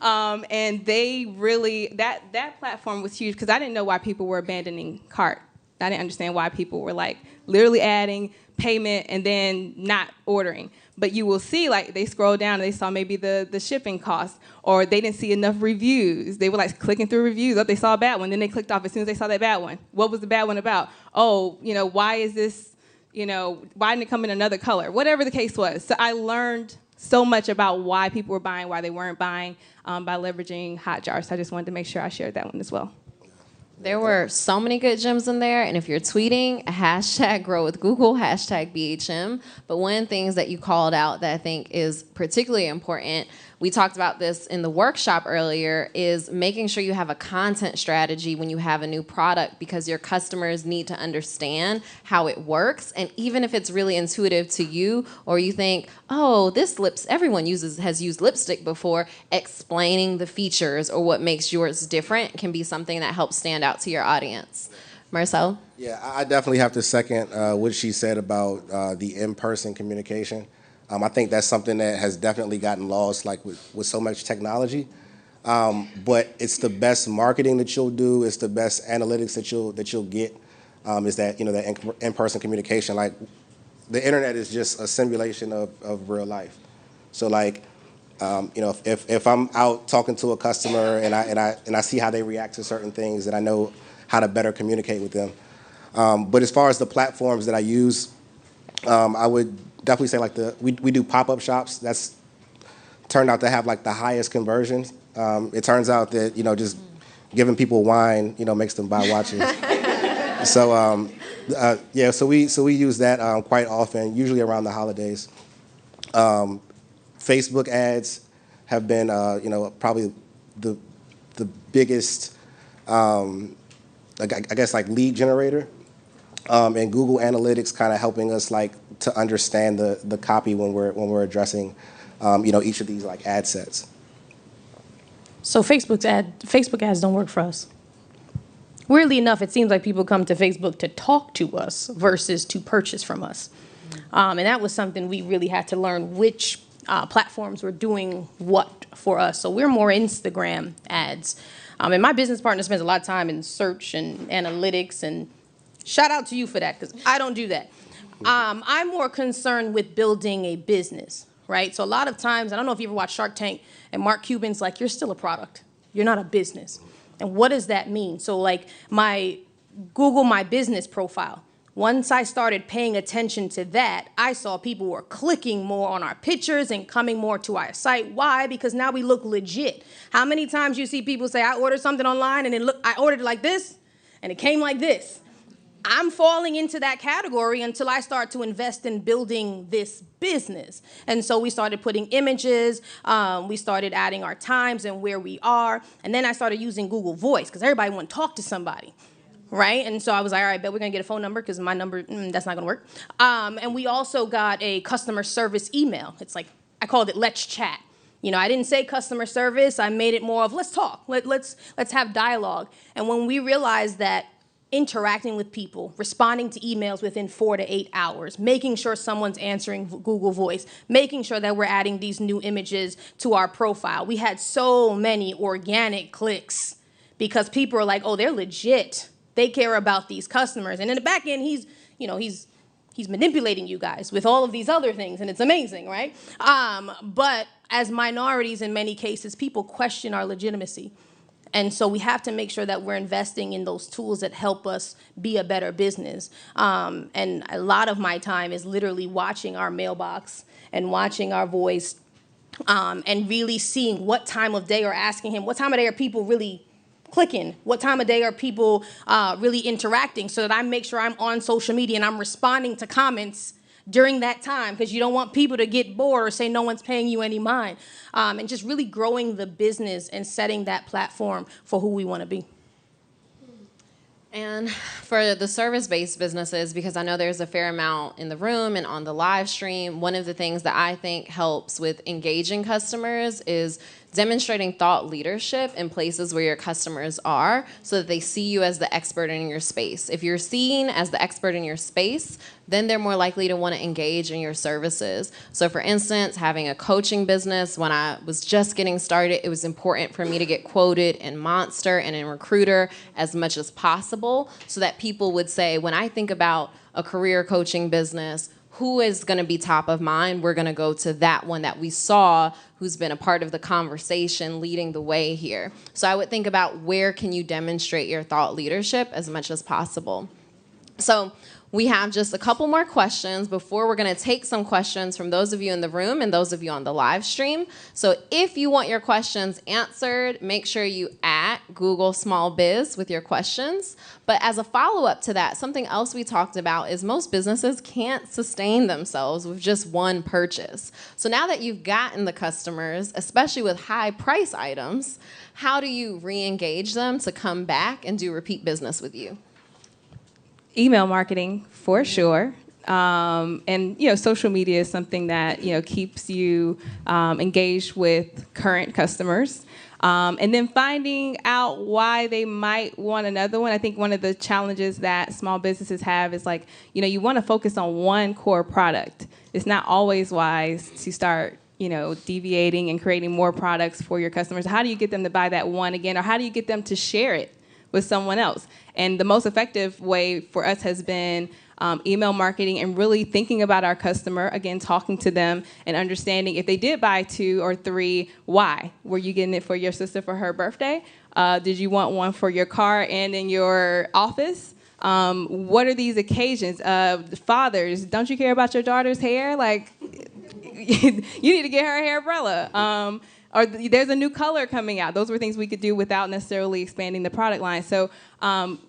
And they really, that platform was huge because I didn't know why people were abandoning cart. I didn't understand why people were like literally adding payment and then not ordering. But you will see like they scroll down and they saw maybe the shipping cost or they didn't see enough reviews. They were like clicking through reviews. Oh, they saw a bad one. Then they clicked off as soon as they saw that bad one. What was the bad one about? Oh, you know, why is this? You know, why didn't it come in another color? Whatever the case was. So I learned so much about why people were buying, why they weren't buying by leveraging Hotjar. So I just wanted to make sure I shared that one as well. There were so many good gems in there, and if you're tweeting, hashtag grow with Google, hashtag BHM. But one of the things that you called out that I think is particularly important, we talked about this in the workshop earlier, is making sure you have a content strategy when you have a new product because your customers need to understand how it works. And even if it's really intuitive to you or you think, oh, everyone has used lipstick before, explaining the features or what makes yours different can be something that helps stand out to your audience. Marcel? Yeah, I definitely have to second what she said about the in-person communication. I think that's something that has definitely gotten lost, like with so much technology. But it's the best marketing that you'll do. It's the best analytics that you'll get. Is that that in-person communication? Like the internet is just a simulation of real life. So like if I'm out talking to a customer and I see how they react to certain things, then I know how to better communicate with them. But as far as the platforms that I use, I would definitely say like we do pop-up shops. That's turned out to have like the highest conversions. It turns out that just giving people wine makes them buy watches. So so we use that quite often, usually around the holidays. Facebook ads have been probably the biggest I guess like lead generator. And Google Analytics kind of helping us like to understand the copy when we're addressing each of these like ad sets. So Facebook ads don't work for us. Weirdly enough, it seems like people come to Facebook to talk to us versus to purchase from us. And that was something we really had to learn which platforms were doing what for us. So we're more Instagram ads. And my business partner spends a lot of time in search and analytics, and shout out to you for that, because I don't do that. I'm more concerned with building a business, right? So a lot of times, I don't know if you ever watched Shark Tank, and Mark Cuban's like, you're still a product. You're not a business. And what does that mean? So like my business profile, once I started paying attention to that, I saw people were clicking more on our pictures and coming more to our site. Why? Because now we look legit. How many times you see people say, I ordered something online and I ordered it like this and it came like this? I'm falling into that category until I start to invest in building this business. And so we started putting images, we started adding our times and where we are, and then I started using Google Voice because everybody want to talk to somebody, right? And so I was like, all right, bet we're gonna get a phone number because my number, that's not gonna work. And we also got a customer service email. It's like, I called it Let's Chat. You know, I didn't say customer service, I made it more of let's talk, let's have dialogue. And when we realized that interacting with people, responding to emails within 4 to 8 hours, making sure someone's answering Google Voice, making sure that we're adding these new images to our profile. We had so many organic clicks because people are like, oh, they're legit. They care about these customers. And in the back end, he's manipulating you guys with all of these other things, and it's amazing, right? But as minorities, in many cases, people question our legitimacy. And so we have to make sure that we're investing in those tools that help us be a better business. And a lot of my time is literally watching our mailbox and watching our voice and really seeing what time of day, or asking him, what time of day are people really clicking? What time of day are people really interacting, so that I make sure I'm on social media and I'm responding to comments during that time, because you don't want people to get bored or say no one's paying you any mind. And just really growing the business and setting that platform for who we want to be. And for the service-based businesses, because I know there's a fair amount in the room and on the live stream, one of the things that I think helps with engaging customers is demonstrating thought leadership in places where your customers are, so that they see you as the expert in your space. If you're seen as the expert in your space, then they're more likely to want to engage in your services. So for instance, having a coaching business, when I was just getting started, it was important for me to get quoted in Monster and in Recruiter as much as possible, so that people would say, when I think about a career coaching business, who is going to be top of mind? We're going to go to that one that we saw, who's been a part of the conversation, leading the way here. So I would think about, where can you demonstrate your thought leadership as much as possible? So we have just a couple more questions before we're going to take some questions from those of you in the room and those of you on the live stream. So if you want your questions answered, make sure you at Google Small Biz with your questions. But as a follow-up to that, something else we talked about is most businesses can't sustain themselves with just one purchase. So now that you've gotten the customers, especially with high price items, how do you re-engage them to come back and do repeat business with you? Email marketing, for sure. And, social media is something that, keeps you engaged with current customers. And then finding out why they might want another one. I think one of the challenges that small businesses have is you want to focus on one core product. It's not always wise to start deviating and creating more products for your customers. How do you get them to buy that one again? Or how do you get them to share it with someone else? And the most effective way for us has been email marketing, and really thinking about our customer, again, talking to them and understanding if they did buy 2 or 3, why? Were you getting it for your sister for her birthday? Did you want one for your car and in your office? What are these occasions? Fathers, don't you care about your daughter's hair? You need to get her a Hairbrella. Or there's a new color coming out. Those were things we could do without necessarily expanding the product line. So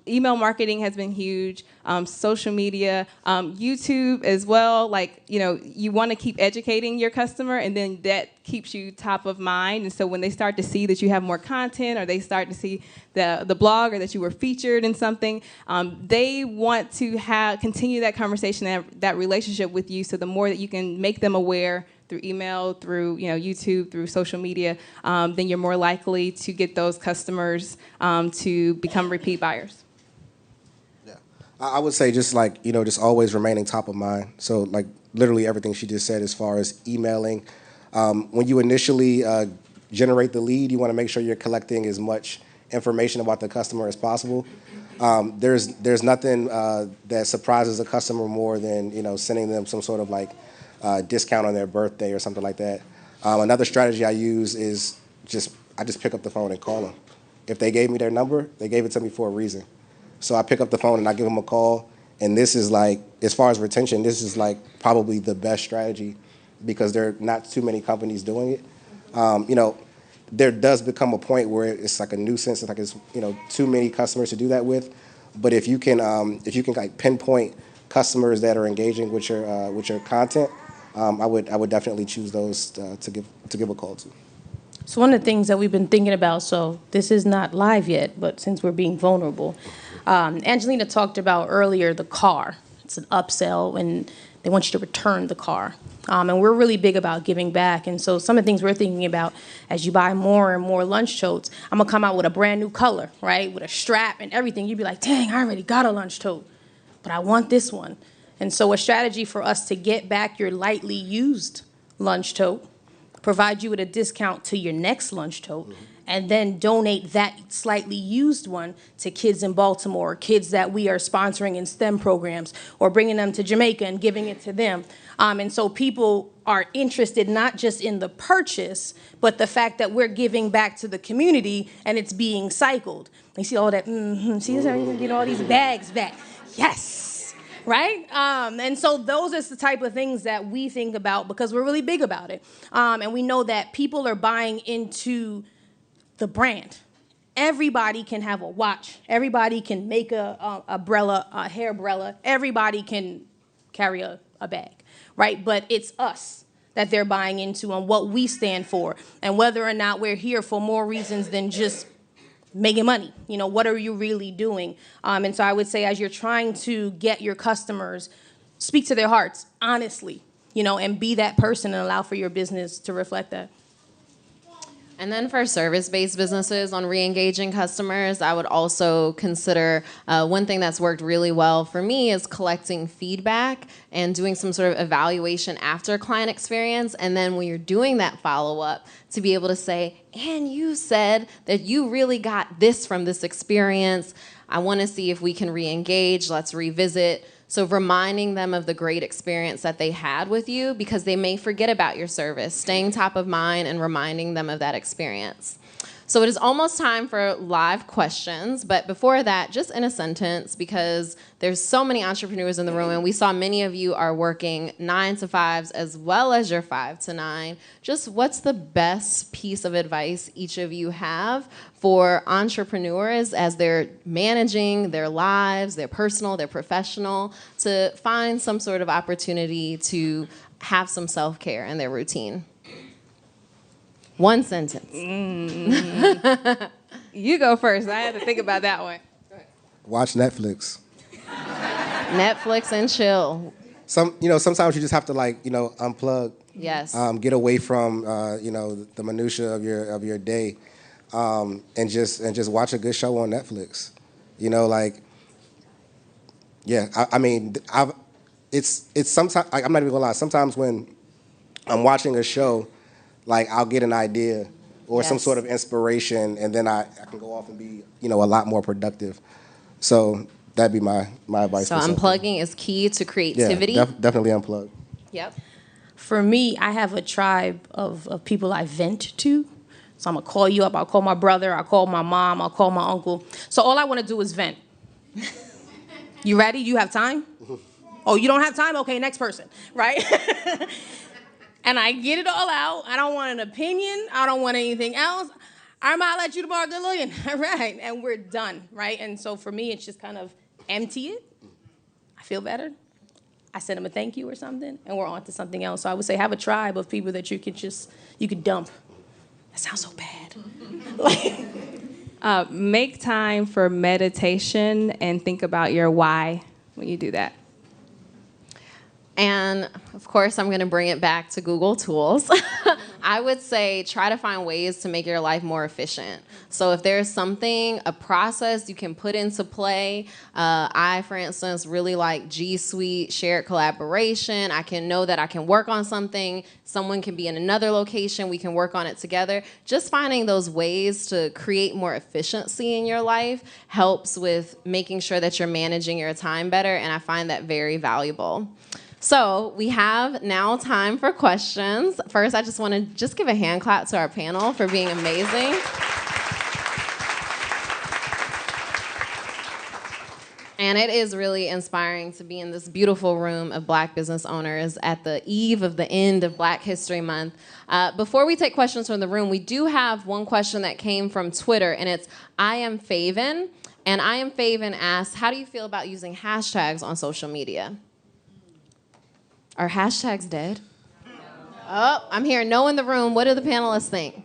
email marketing has been huge. Social media, YouTube as well. You want to keep educating your customer, and then that keeps you top of mind. And so when they start to see that you have more content, or they start to see the blog, or that you were featured in something, they want to continue that conversation, that relationship with you. So the more that you can make them aware through email, through YouTube, through social media, then you're more likely to get those customers to become repeat buyers. Yeah, I would say just just always remaining top of mind. So literally everything she just said as far as emailing. When you initially generate the lead, you want to make sure you're collecting as much information about the customer as possible. There's nothing that surprises a customer more than sending them some sort of discount on their birthday or something like that. Another strategy I use is I just pick up the phone and call them. If they gave me their number, they gave it to me for a reason. So I pick up the phone and I give them a call. And this is as far as retention, this is probably the best strategy, because there are not too many companies doing it. There does become a point where it's a nuisance. It's too many customers to do that with. But if you can like pinpoint customers that are engaging with your content, I would definitely choose those to give a call to. So one of the things that we've been thinking about, so this is not live yet, but since we're being vulnerable, Angelina talked about earlier the car. It's an upsell, and they want you to return the car. And we're really big about giving back. And so some of the things we're thinking about as you buy more and more lunch totes, I'm going to come out with a brand new color, right, with a strap and everything. You'd be like, dang, I already got a lunch tote, but I want this one. And so a strategy for us to get back your lightly used lunch tote, provide you with a discount to your next lunch tote, and then donate that slightly used one to kids in Baltimore, kids that we are sponsoring in STEM programs, or bringing them to Jamaica and giving it to them. And so people are interested not just in the purchase, but the fact that we're giving back to the community and it's being cycled. You see all that, see this, getting all these bags back. Yes, right? And so those are the type of things that we think about because we're really big about it. And we know that people are buying into the brand. Everybody can have a watch. Everybody can make a Hairbrella. Everybody can carry a bag, right? But it's us that they're buying into and what we stand for and whether or not we're here for more reasons than just making money. You know, what are you really doing? And so I would say as you're trying to get your customers, speak to their hearts honestly, you know, and be that person and allow for your business to reflect that. And then for service-based businesses on re-engaging customers, I would also consider one thing that's worked really well for me is collecting feedback and doing some sort of evaluation after client experience. And then when you're doing that follow-up, to be able to say, and you said that you really got this from this experience. I want to see if we can re-engage. Let's revisit. So reminding them of the great experience that they had with you because they may forget about your service, staying top of mind and reminding them of that experience. So it is almost time for live questions, but before that, just in a sentence, because there's so many entrepreneurs in the room and we saw many of you are working 9 to 5s as well as your 5 to 9. Just what's the best piece of advice each of you have for entrepreneurs as they're managing their lives, their personal, their professional, to find some sort of opportunity to have some self-care in their routine? One sentence. You go first. I had to think about that one. Watch Netflix. Netflix and chill. Sometimes you just have to unplug. Yes. Get away from the minutia of your day, and just watch a good show on Netflix. It's sometimes I'm not even gonna lie. Sometimes when I'm watching a show, I'll get an idea or some sort of inspiration, and then I can go off and be a lot more productive. So that'd be my advice. So unplugging is key to creativity. Yeah, definitely unplug. Yep. For me, I have a tribe of people I vent to. So I'm going to call you up. I'll call my brother. I'll call my mom. I'll call my uncle. So all I want to do is vent. You ready? You have time? Oh, you don't have time? Okay, next person, right? And I get it all out. I don't want an opinion. I don't want anything else. I might let you to borrow a good looking. Right, and we're done, right? And so for me, it's just kind of empty it. I feel better. I send them a thank you or something, and we're on to something else. So I would say have a tribe of people that you could dump. That sounds so bad. Make time for meditation and think about your why when you do that. And of course, I'm going to bring it back to Google Tools. I would say try to find ways to make your life more efficient. So if there's something, a process you can put into play, I, for instance, really like G Suite, shared collaboration. I can know that I can work on something. Someone can be in another location. We can work on it together. Just finding those ways to create more efficiency in your life helps with making sure that you're managing your time better, and I find that very valuable. So we have now time for questions. First, I just want to give a hand clap to our panel for being amazing. And it is really inspiring to be in this beautiful room of Black business owners at the eve of the end of Black History Month. Before we take questions from the room, we do have one question that came from Twitter, and it's I am Faven. And I Am Faven asked, how do you feel about using hashtags on social media? Are hashtags dead? Oh, I'm hearing no in the room. What do the panelists think?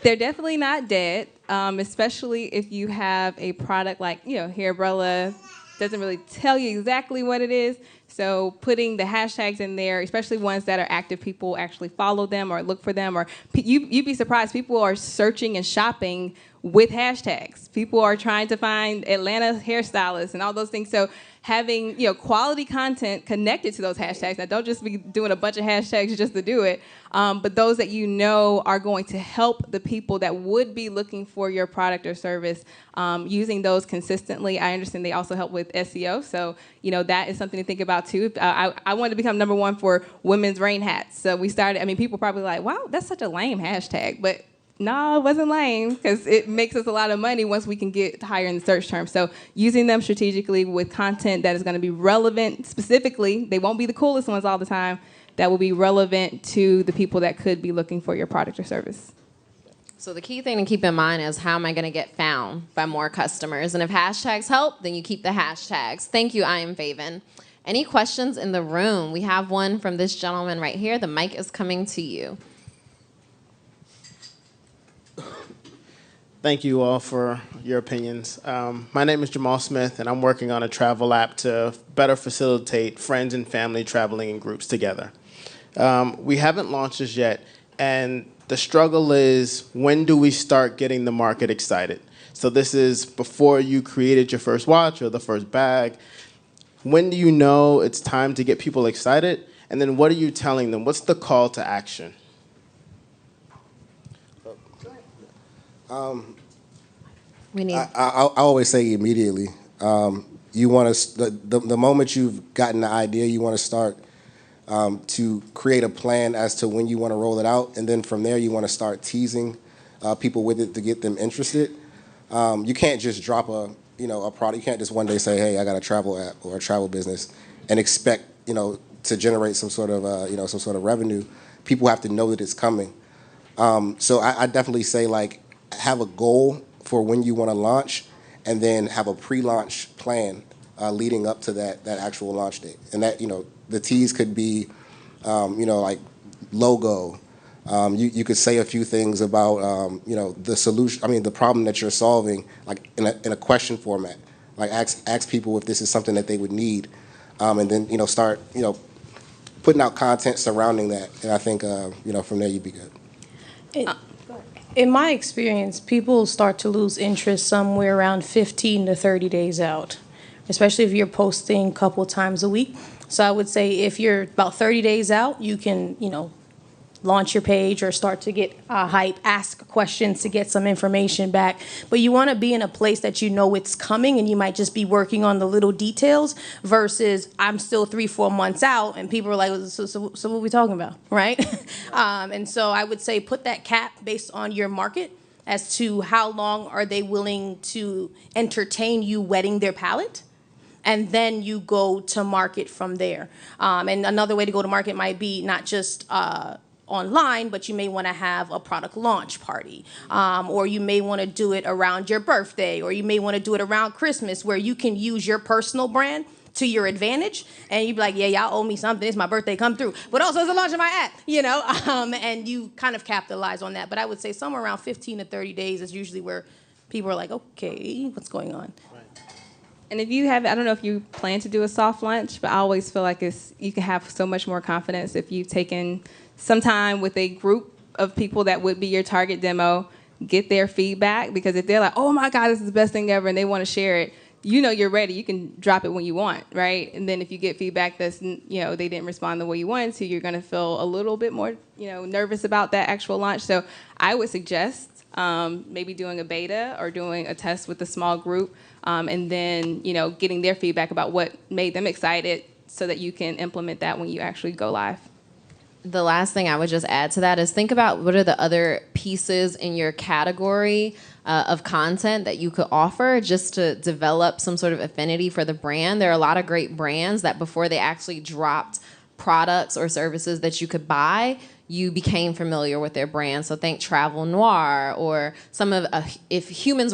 They're definitely not dead, especially if you have a product like, Hairbrella doesn't really tell you exactly what it is. So putting the hashtags in there, especially ones that are active, people actually follow them or look for them. Or you'd be surprised, people are searching and shopping with hashtags. People are trying to find Atlanta hairstylists and all those things. So having quality content connected to those hashtags. Now, don't just be doing a bunch of hashtags just to do it, but those that are going to help the people that would be looking for your product or service, using those consistently. I understand they also help with SEO, so that is something to think about too. I wanted to become #1 for women's rain hats, so we started. People probably like, wow, that's such a lame hashtag, but no, it wasn't lame, because it makes us a lot of money once we can get higher in the search terms. So using them strategically with content that is going to be relevant specifically, they won't be the coolest ones all the time, that will be relevant to the people that could be looking for your product or service. So the key thing to keep in mind is, how am I going to get found by more customers? And if hashtags help, then you keep the hashtags. Thank you, I Am Faven. Any questions in the room? We have one from this gentleman right here. The mic is coming to you. Thank you all for your opinions. My name is Jamal Smith, and I'm working on a travel app to better facilitate friends and family traveling in groups together. We haven't launched this yet, and the struggle is, when do we start getting the market excited? So this is before you created your first watch or the first bag. When do you know it's time to get people excited? And then what are you telling them? What's the call to action? I always say immediately. You want to the moment you've gotten the idea, you want to start to create a plan as to when you want to roll it out, and then from there you want to start teasing people with it to get them interested. You can't just drop a product. You can't just one day say, hey, I got a travel app or a travel business, and expect to generate some sort of revenue. People have to know that it's coming. So I definitely say, like, have a goal for when you want to launch, and then have a pre-launch plan leading up to that actual launch date. And that, the tease could be, like logo. You could say a few things about, the solution. The problem that you're solving, like in a question format. Like ask people if this is something that they would need, and then start putting out content surrounding that. And I think from there you'd be good. In my experience, people start to lose interest somewhere around 15 to 30 days out, especially if you're posting a couple times a week. So I would say if you're about 30 days out, you can, launch your page or start to get hype, ask questions to get some information back. But you want to be in a place that it's coming, and you might just be working on the little details, versus I'm still 3-4 months out and people are like, so what are we talking about, right? And so I would say put that cap based on your market as to how long are they willing to entertain you wetting their palate. And then you go to market from there. And another way to go to market might be not just online, but you may want to have a product launch party, or you may want to do it around your birthday, or you may want to do it around Christmas, where you can use your personal brand to your advantage, and you'd be like, yeah, y'all owe me something, it's my birthday, come through, but also it's the launch of my app, and you kind of capitalize on that. But I would say somewhere around 15 to 30 days is usually where people are like, okay, what's going on? And if you have, I don't know if you plan to do a soft launch, but I always feel like you can have so much more confidence if you've taken some time with a group of people that would be your target demo, get their feedback, because if they're like, oh my God, this is the best thing ever, and they want to share it, you're ready. You can drop it when you want, right? And then if you get feedback that's, they didn't respond the way you wanted to, you're going to feel a little bit more, nervous about that actual launch. So I would suggest maybe doing a beta or doing a test with a small group, and then, getting their feedback about what made them excited, so that you can implement that when you actually go live. The last thing I would just add to that is, think about what are the other pieces in your category of content that you could offer, just to develop some sort of affinity for the brand. There are a lot of great brands that before they actually dropped products or services that you could buy, you became familiar with their brand. So think Travel Noir, or some of, if Humans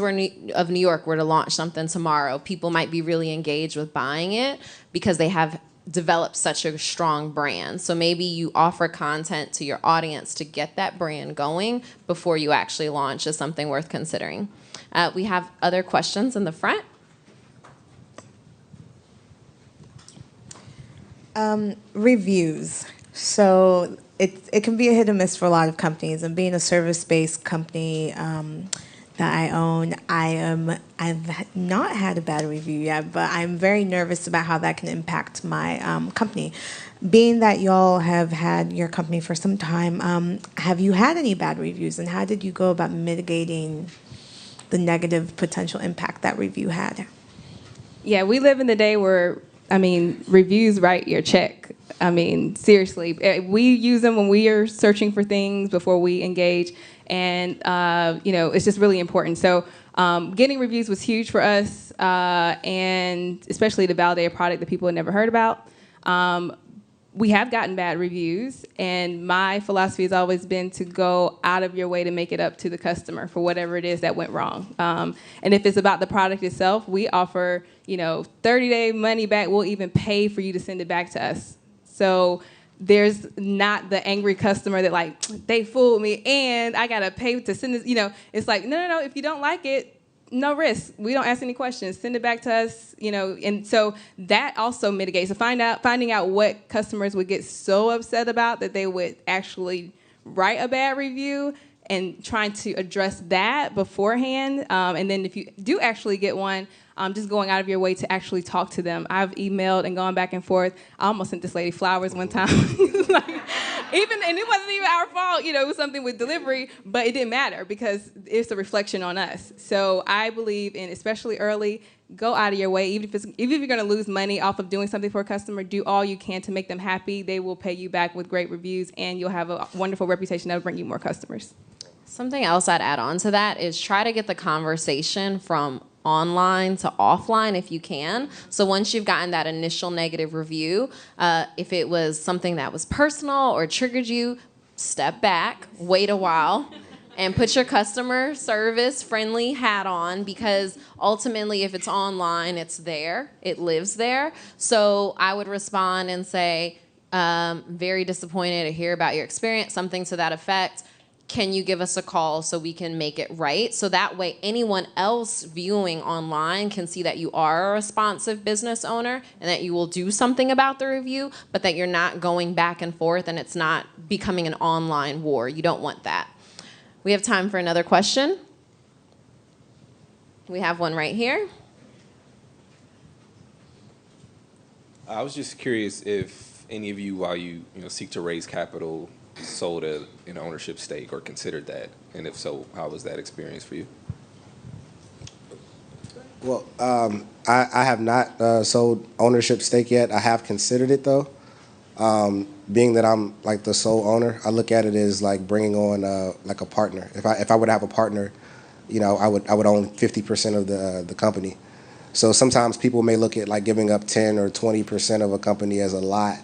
of New York were to launch something tomorrow, people might be really engaged with buying it because they have developed such a strong brand. So maybe you offer content to your audience to get that brand going before you actually launch is something worth considering. We have other questions in the front. Reviews. So it can be a hit or miss for a lot of companies. And being a service-based company that I own, I've not had a bad review yet, but I'm very nervous about how that can impact my company. Being that y'all have had your company for some time, have you had any bad reviews, and how did you go about mitigating the negative potential impact that review had? Yeah, we live in the day where, reviews write your check. Seriously, we use them when we are searching for things before we engage, and it's just really important. So getting reviews was huge for us, and especially to validate a product that people had never heard about. We have gotten bad reviews, and my philosophy has always been to go out of your way to make it up to the customer for whatever it is that went wrong. And if it's about the product itself, we offer 30-day money back. We'll even pay for you to send it back to us. So there's not the angry customer that like, they fooled me and I gotta pay to send this. It's like, no. If you don't like it, no risk. We don't ask any questions. Send it back to us. And so that also mitigates. So finding out what customers would get so upset about that they would actually write a bad review, and trying to address that beforehand. And then if you do actually get one, just going out of your way to actually talk to them. I've emailed and gone back and forth. I almost sent this lady flowers one time. And it wasn't even our fault, it was something with delivery, but it didn't matter because it's a reflection on us. So I believe in, especially early, go out of your way. Even if you're going to lose money off of doing something for a customer, do all you can to make them happy. They will pay you back with great reviews, and you'll have a wonderful reputation that will bring you more customers. Something else I'd add on to that is try to get the conversation from online to offline if you can. So once you've gotten that initial negative review, if it was something that was personal or triggered you, step back, wait a while, and put your customer service friendly hat on, because ultimately if it's online, it's there, it lives there. So I would respond and say, very disappointed to hear about your experience, something to that effect. Can you give us a call so we can make it right? So that way anyone else viewing online can see that you are a responsive business owner and that you will do something about the review, but that you're not going back and forth and it's not becoming an online war. You don't want that. We have time for another question. We have one right here. I was just curious if any of you, while you seek to raise capital, sold an ownership stake or considered that, and if so, how was that experience for you? Well, I have not sold ownership stake yet. I have considered it though. Being that I'm like the sole owner, I look at it as like bringing on like a partner. If I would have a partner, I would own 50% of the company. So sometimes people may look at like giving up 10 or 20% of a company as a lot,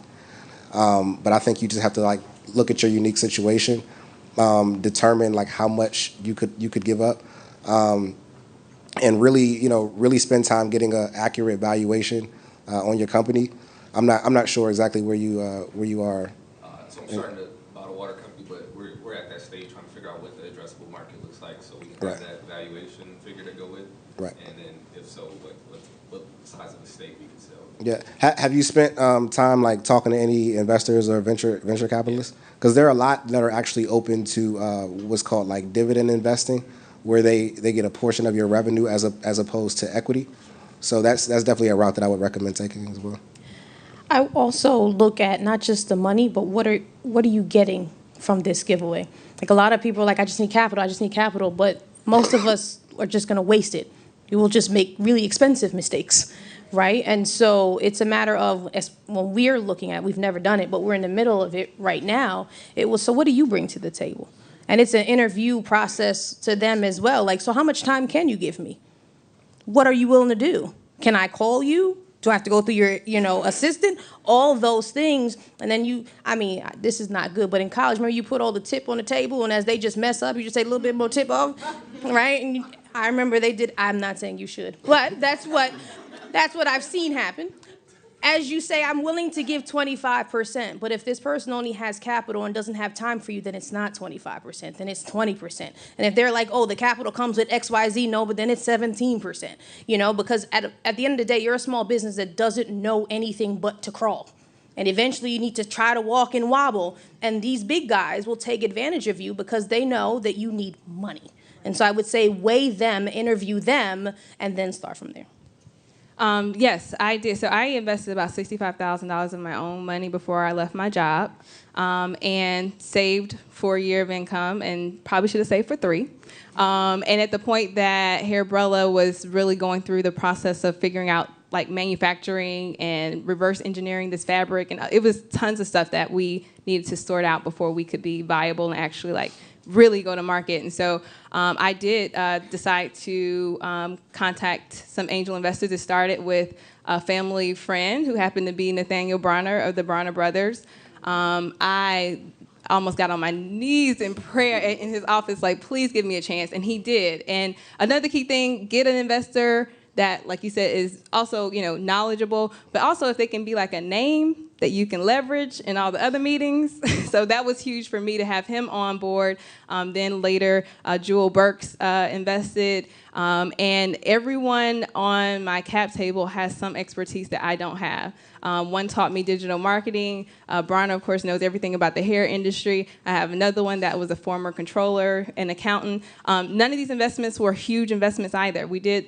but I think you just have to like look at your unique situation, determine like how much you could give up, and really spend time getting an accurate valuation on your company. I'm not sure exactly where you are. So I'm starting to bottle water company, but we're at that stage trying to figure out what the addressable market looks like, so we can have that valuation figure to go with. Right. And then if so, what size of the stake we can sell. Yeah. Have you spent time like talking to any investors or venture capitalists? Because there are a lot that are actually open to what's called like dividend investing, where they get a portion of your revenue as opposed to equity. So that's definitely a route that I would recommend taking as well. I also look at not just the money, but what are you getting from this giveaway? Like a lot of people are like, I just need capital, but most of us are just going to waste it. You will just make really expensive mistakes, right? And so it's a matter of, when we're looking at, we've never done it, but we're in the middle of it right now. It was, so what do you bring to the table? And it's an interview process to them as well. Like, so how much time can you give me? What are you willing to do? Can I call you Do I have to go through your, assistant? All those things. And then this is not good, but in college, remember you put all the tip on the table, and as they just mess up, you just say a little bit more tip off, right? And I remember they did, I'm not saying you should, but that's what I've seen happen. As you say, I'm willing to give 25%, but if this person only has capital and doesn't have time for you, then it's not 25%, then it's 20%. And if they're like, oh, the capital comes with XYZ, no, but then it's 17%, because at the end of the day, you're a small business that doesn't know anything but to crawl. And eventually you need to try to walk and wobble, and these big guys will take advantage of you because they know that you need money. And so I would say weigh them, interview them, and then start from there. Yes, I did. So I invested about $65,000 of my own money before I left my job, and saved for a year of income, and probably should have saved for 3. And at the point that Hairbrella was really going through the process of figuring out like manufacturing and reverse engineering this fabric, and it was tons of stuff that we needed to sort out before we could be viable and actually like really go to market. And so I did decide to contact some angel investors. It started with a family friend who happened to be Nathaniel Bronner of the Bronner Brothers. I almost got on my knees in prayer in his office, like, please give me a chance. And he did. And another key thing, get an investor that, like you said, is also, knowledgeable, but also if they can be like a name that you can leverage in all the other meetings. So that was huge for me to have him on board. Then later, Jewel Burks invested. And everyone on my cap table has some expertise that I don't have. One taught me digital marketing. Bronner, of course, knows everything about the hair industry. I have another one that was a former controller and accountant. None of these investments were huge investments either. We did,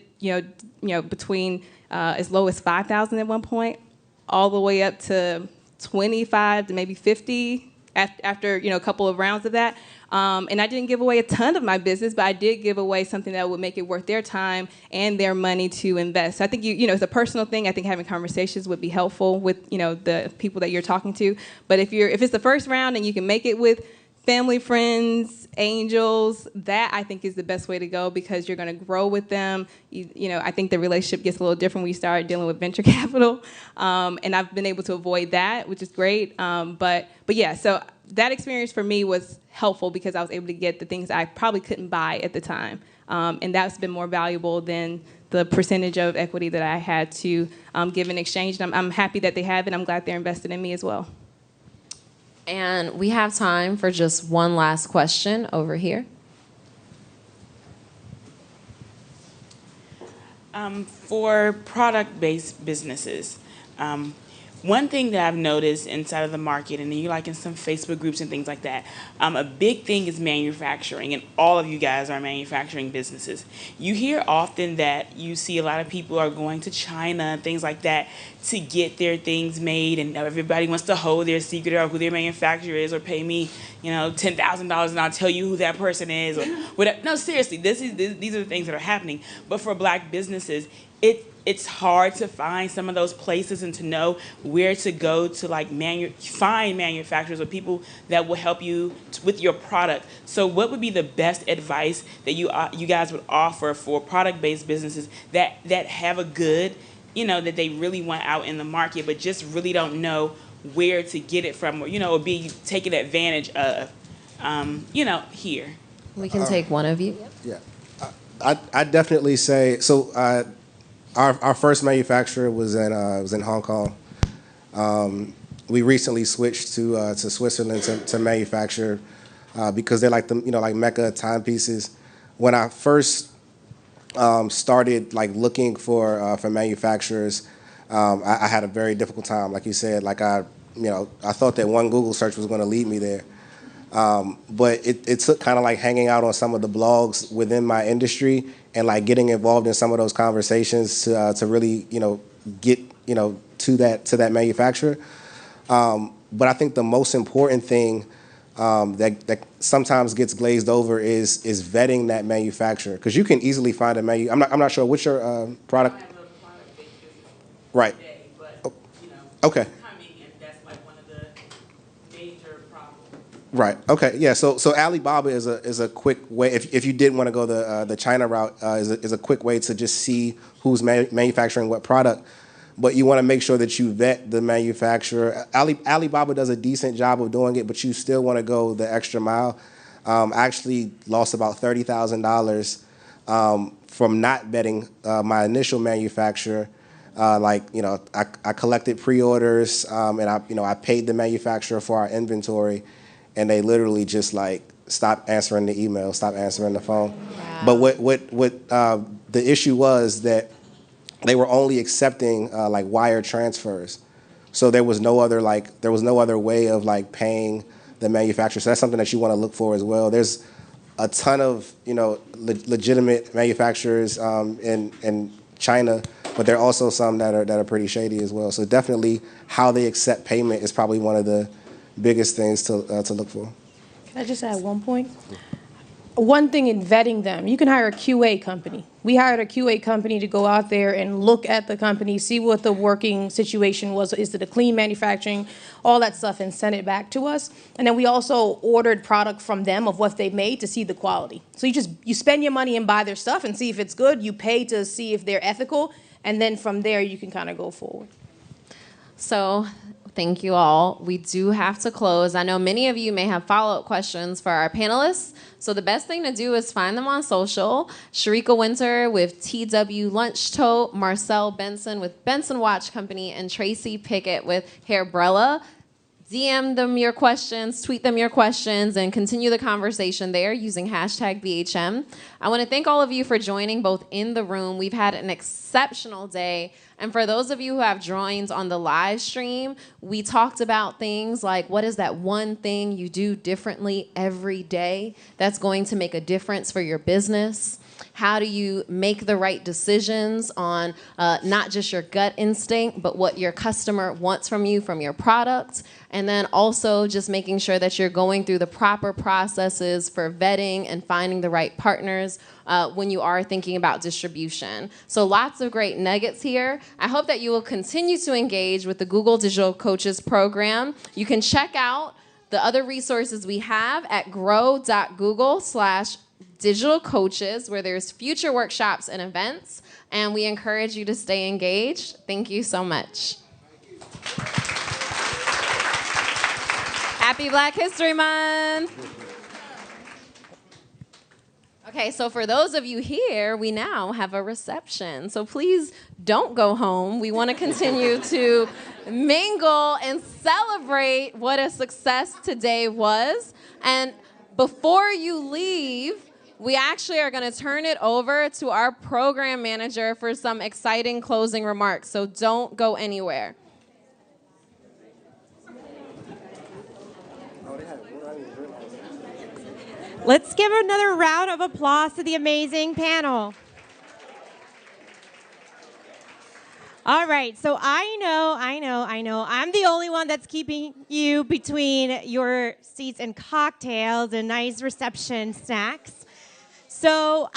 between as low as $5,000 at one point, all the way up to 25 to maybe 50 after a couple of rounds of that. And I didn't give away a ton of my business, but I did give away something that would make it worth their time and their money to invest. So I think it's a personal thing. I think having conversations would be helpful with the people that you're talking to. But if it's the first round and you can make it with family, friends, angels, that I think is the best way to go because you're going to grow with them. I think the relationship gets a little different when you start dealing with venture capital. And I've been able to avoid that, which is great. But yeah, so that experience for me was helpful because I was able to get the things I probably couldn't buy at the time. And that's been more valuable than the percentage of equity that I had to give in exchange. And I'm happy that they have it. I'm glad they're invested in me as well. And we have time for just one last question over here. For product-based businesses, one thing that I've noticed inside of the market, and you like in some Facebook groups and things like that, a big thing is manufacturing, and all of you guys are manufacturing businesses. You hear often that you see a lot of people are going to China and things like that to get their things made, and everybody wants to hold their secret or who their manufacturer is, or pay me, $10,000 and I'll tell you who that person is, or whatever. No, seriously, these are the things that are happening. But for Black businesses, it's hard to find some of those places and to know where to go to find manufacturers or people that will help you with your product. So what would be the best advice that you guys would offer for product-based businesses that have a good, that they really want out in the market but just really don't know where to get it from, or be taken advantage of, here? We can take one of you. Yeah, I definitely say so. Our first manufacturer was in Hong Kong. We recently switched to Switzerland to manufacture because they're like like Mecca timepieces. When I first started looking for manufacturers, I had a very difficult time. Like you said, I thought that one Google search was going to lead me there. But it took kind of hanging out on some of the blogs within my industry and getting involved in some of those conversations to really get to that manufacturer. But I think the most important thing that sometimes gets glazed over is vetting that manufacturer, because you can easily find a I'm not sure what's your product. Right. Okay. Right. Okay. Yeah. So Alibaba is a quick way. If you did want to go the China route, is a quick way to just see who's manufacturing what product. but you want to make sure that you vet the manufacturer. Alibaba does a decent job of doing it, but you still want to go the extra mile. I actually lost about $30,000 from not vetting my initial manufacturer. I collected pre-orders, and I paid the manufacturer for our inventory, and they literally just stopped answering the email, stopped answering the phone. Wow. But what the issue was that they were only accepting wire transfers, so there was no other way of paying the manufacturer. So that's something that you want to look for as well. There's a ton of legitimate manufacturers in China, but there are also some that are pretty shady as well. So definitely, how they accept payment is probably one of the biggest things to look for. Can I just add one point? One thing in vetting them, you can hire a QA company. We hired a QA company to go out there and look at the company, see what the working situation was. Is it a clean manufacturing, all that stuff, and send it back to us. And then we also ordered product from them of what they made to see the quality. So you spend your money and buy their stuff and see if it's good. You pay to see if they're ethical, and then from there you can kind of go forward. So thank you all. We do have to close. I know many of you may have follow-up questions for our panelists. So the best thing to do is find them on social. Sharika Winter with TW Lunch Tote, Marcel Benson with Benson Watch Company, and Tracey Pickett with Hairbrella. DM them your questions, tweet them your questions, and continue the conversation there using #BHM. I want to thank all of you for joining both in the room. We've had an exceptional day. And for those of you who have joined on the live stream, we talked about things like what is that one thing you do differently every day that's going to make a difference for your business? How do you make the right decisions on not just your gut instinct, but what your customer wants from you, from your product? And then also just making sure that you're going through the proper processes for vetting and finding the right partners when you are thinking about distribution. So lots of great nuggets here. I hope that you will continue to engage with the Google Digital Coaches program. You can check out the other resources we have at grow.google/digital coaches, where there's future workshops and events, and we encourage you to stay engaged. Thank you so much. Happy Black History Month. Okay, so for those of you here, we now have a reception. So please don't go home. We want to continue to mingle and celebrate what a success today was. And before you leave, we actually are going to turn it over to our program manager for some exciting closing remarks. So don't go anywhere. Let's give another round of applause to the amazing panel. All right, so I know, I'm the only one that's keeping you between your seats and cocktails and nice reception snacks. So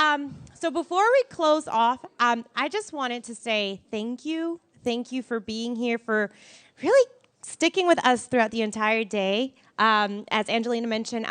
before we close off, I just wanted to say thank you. Thank you for being here, for really sticking with us throughout the entire day. As Angelina mentioned,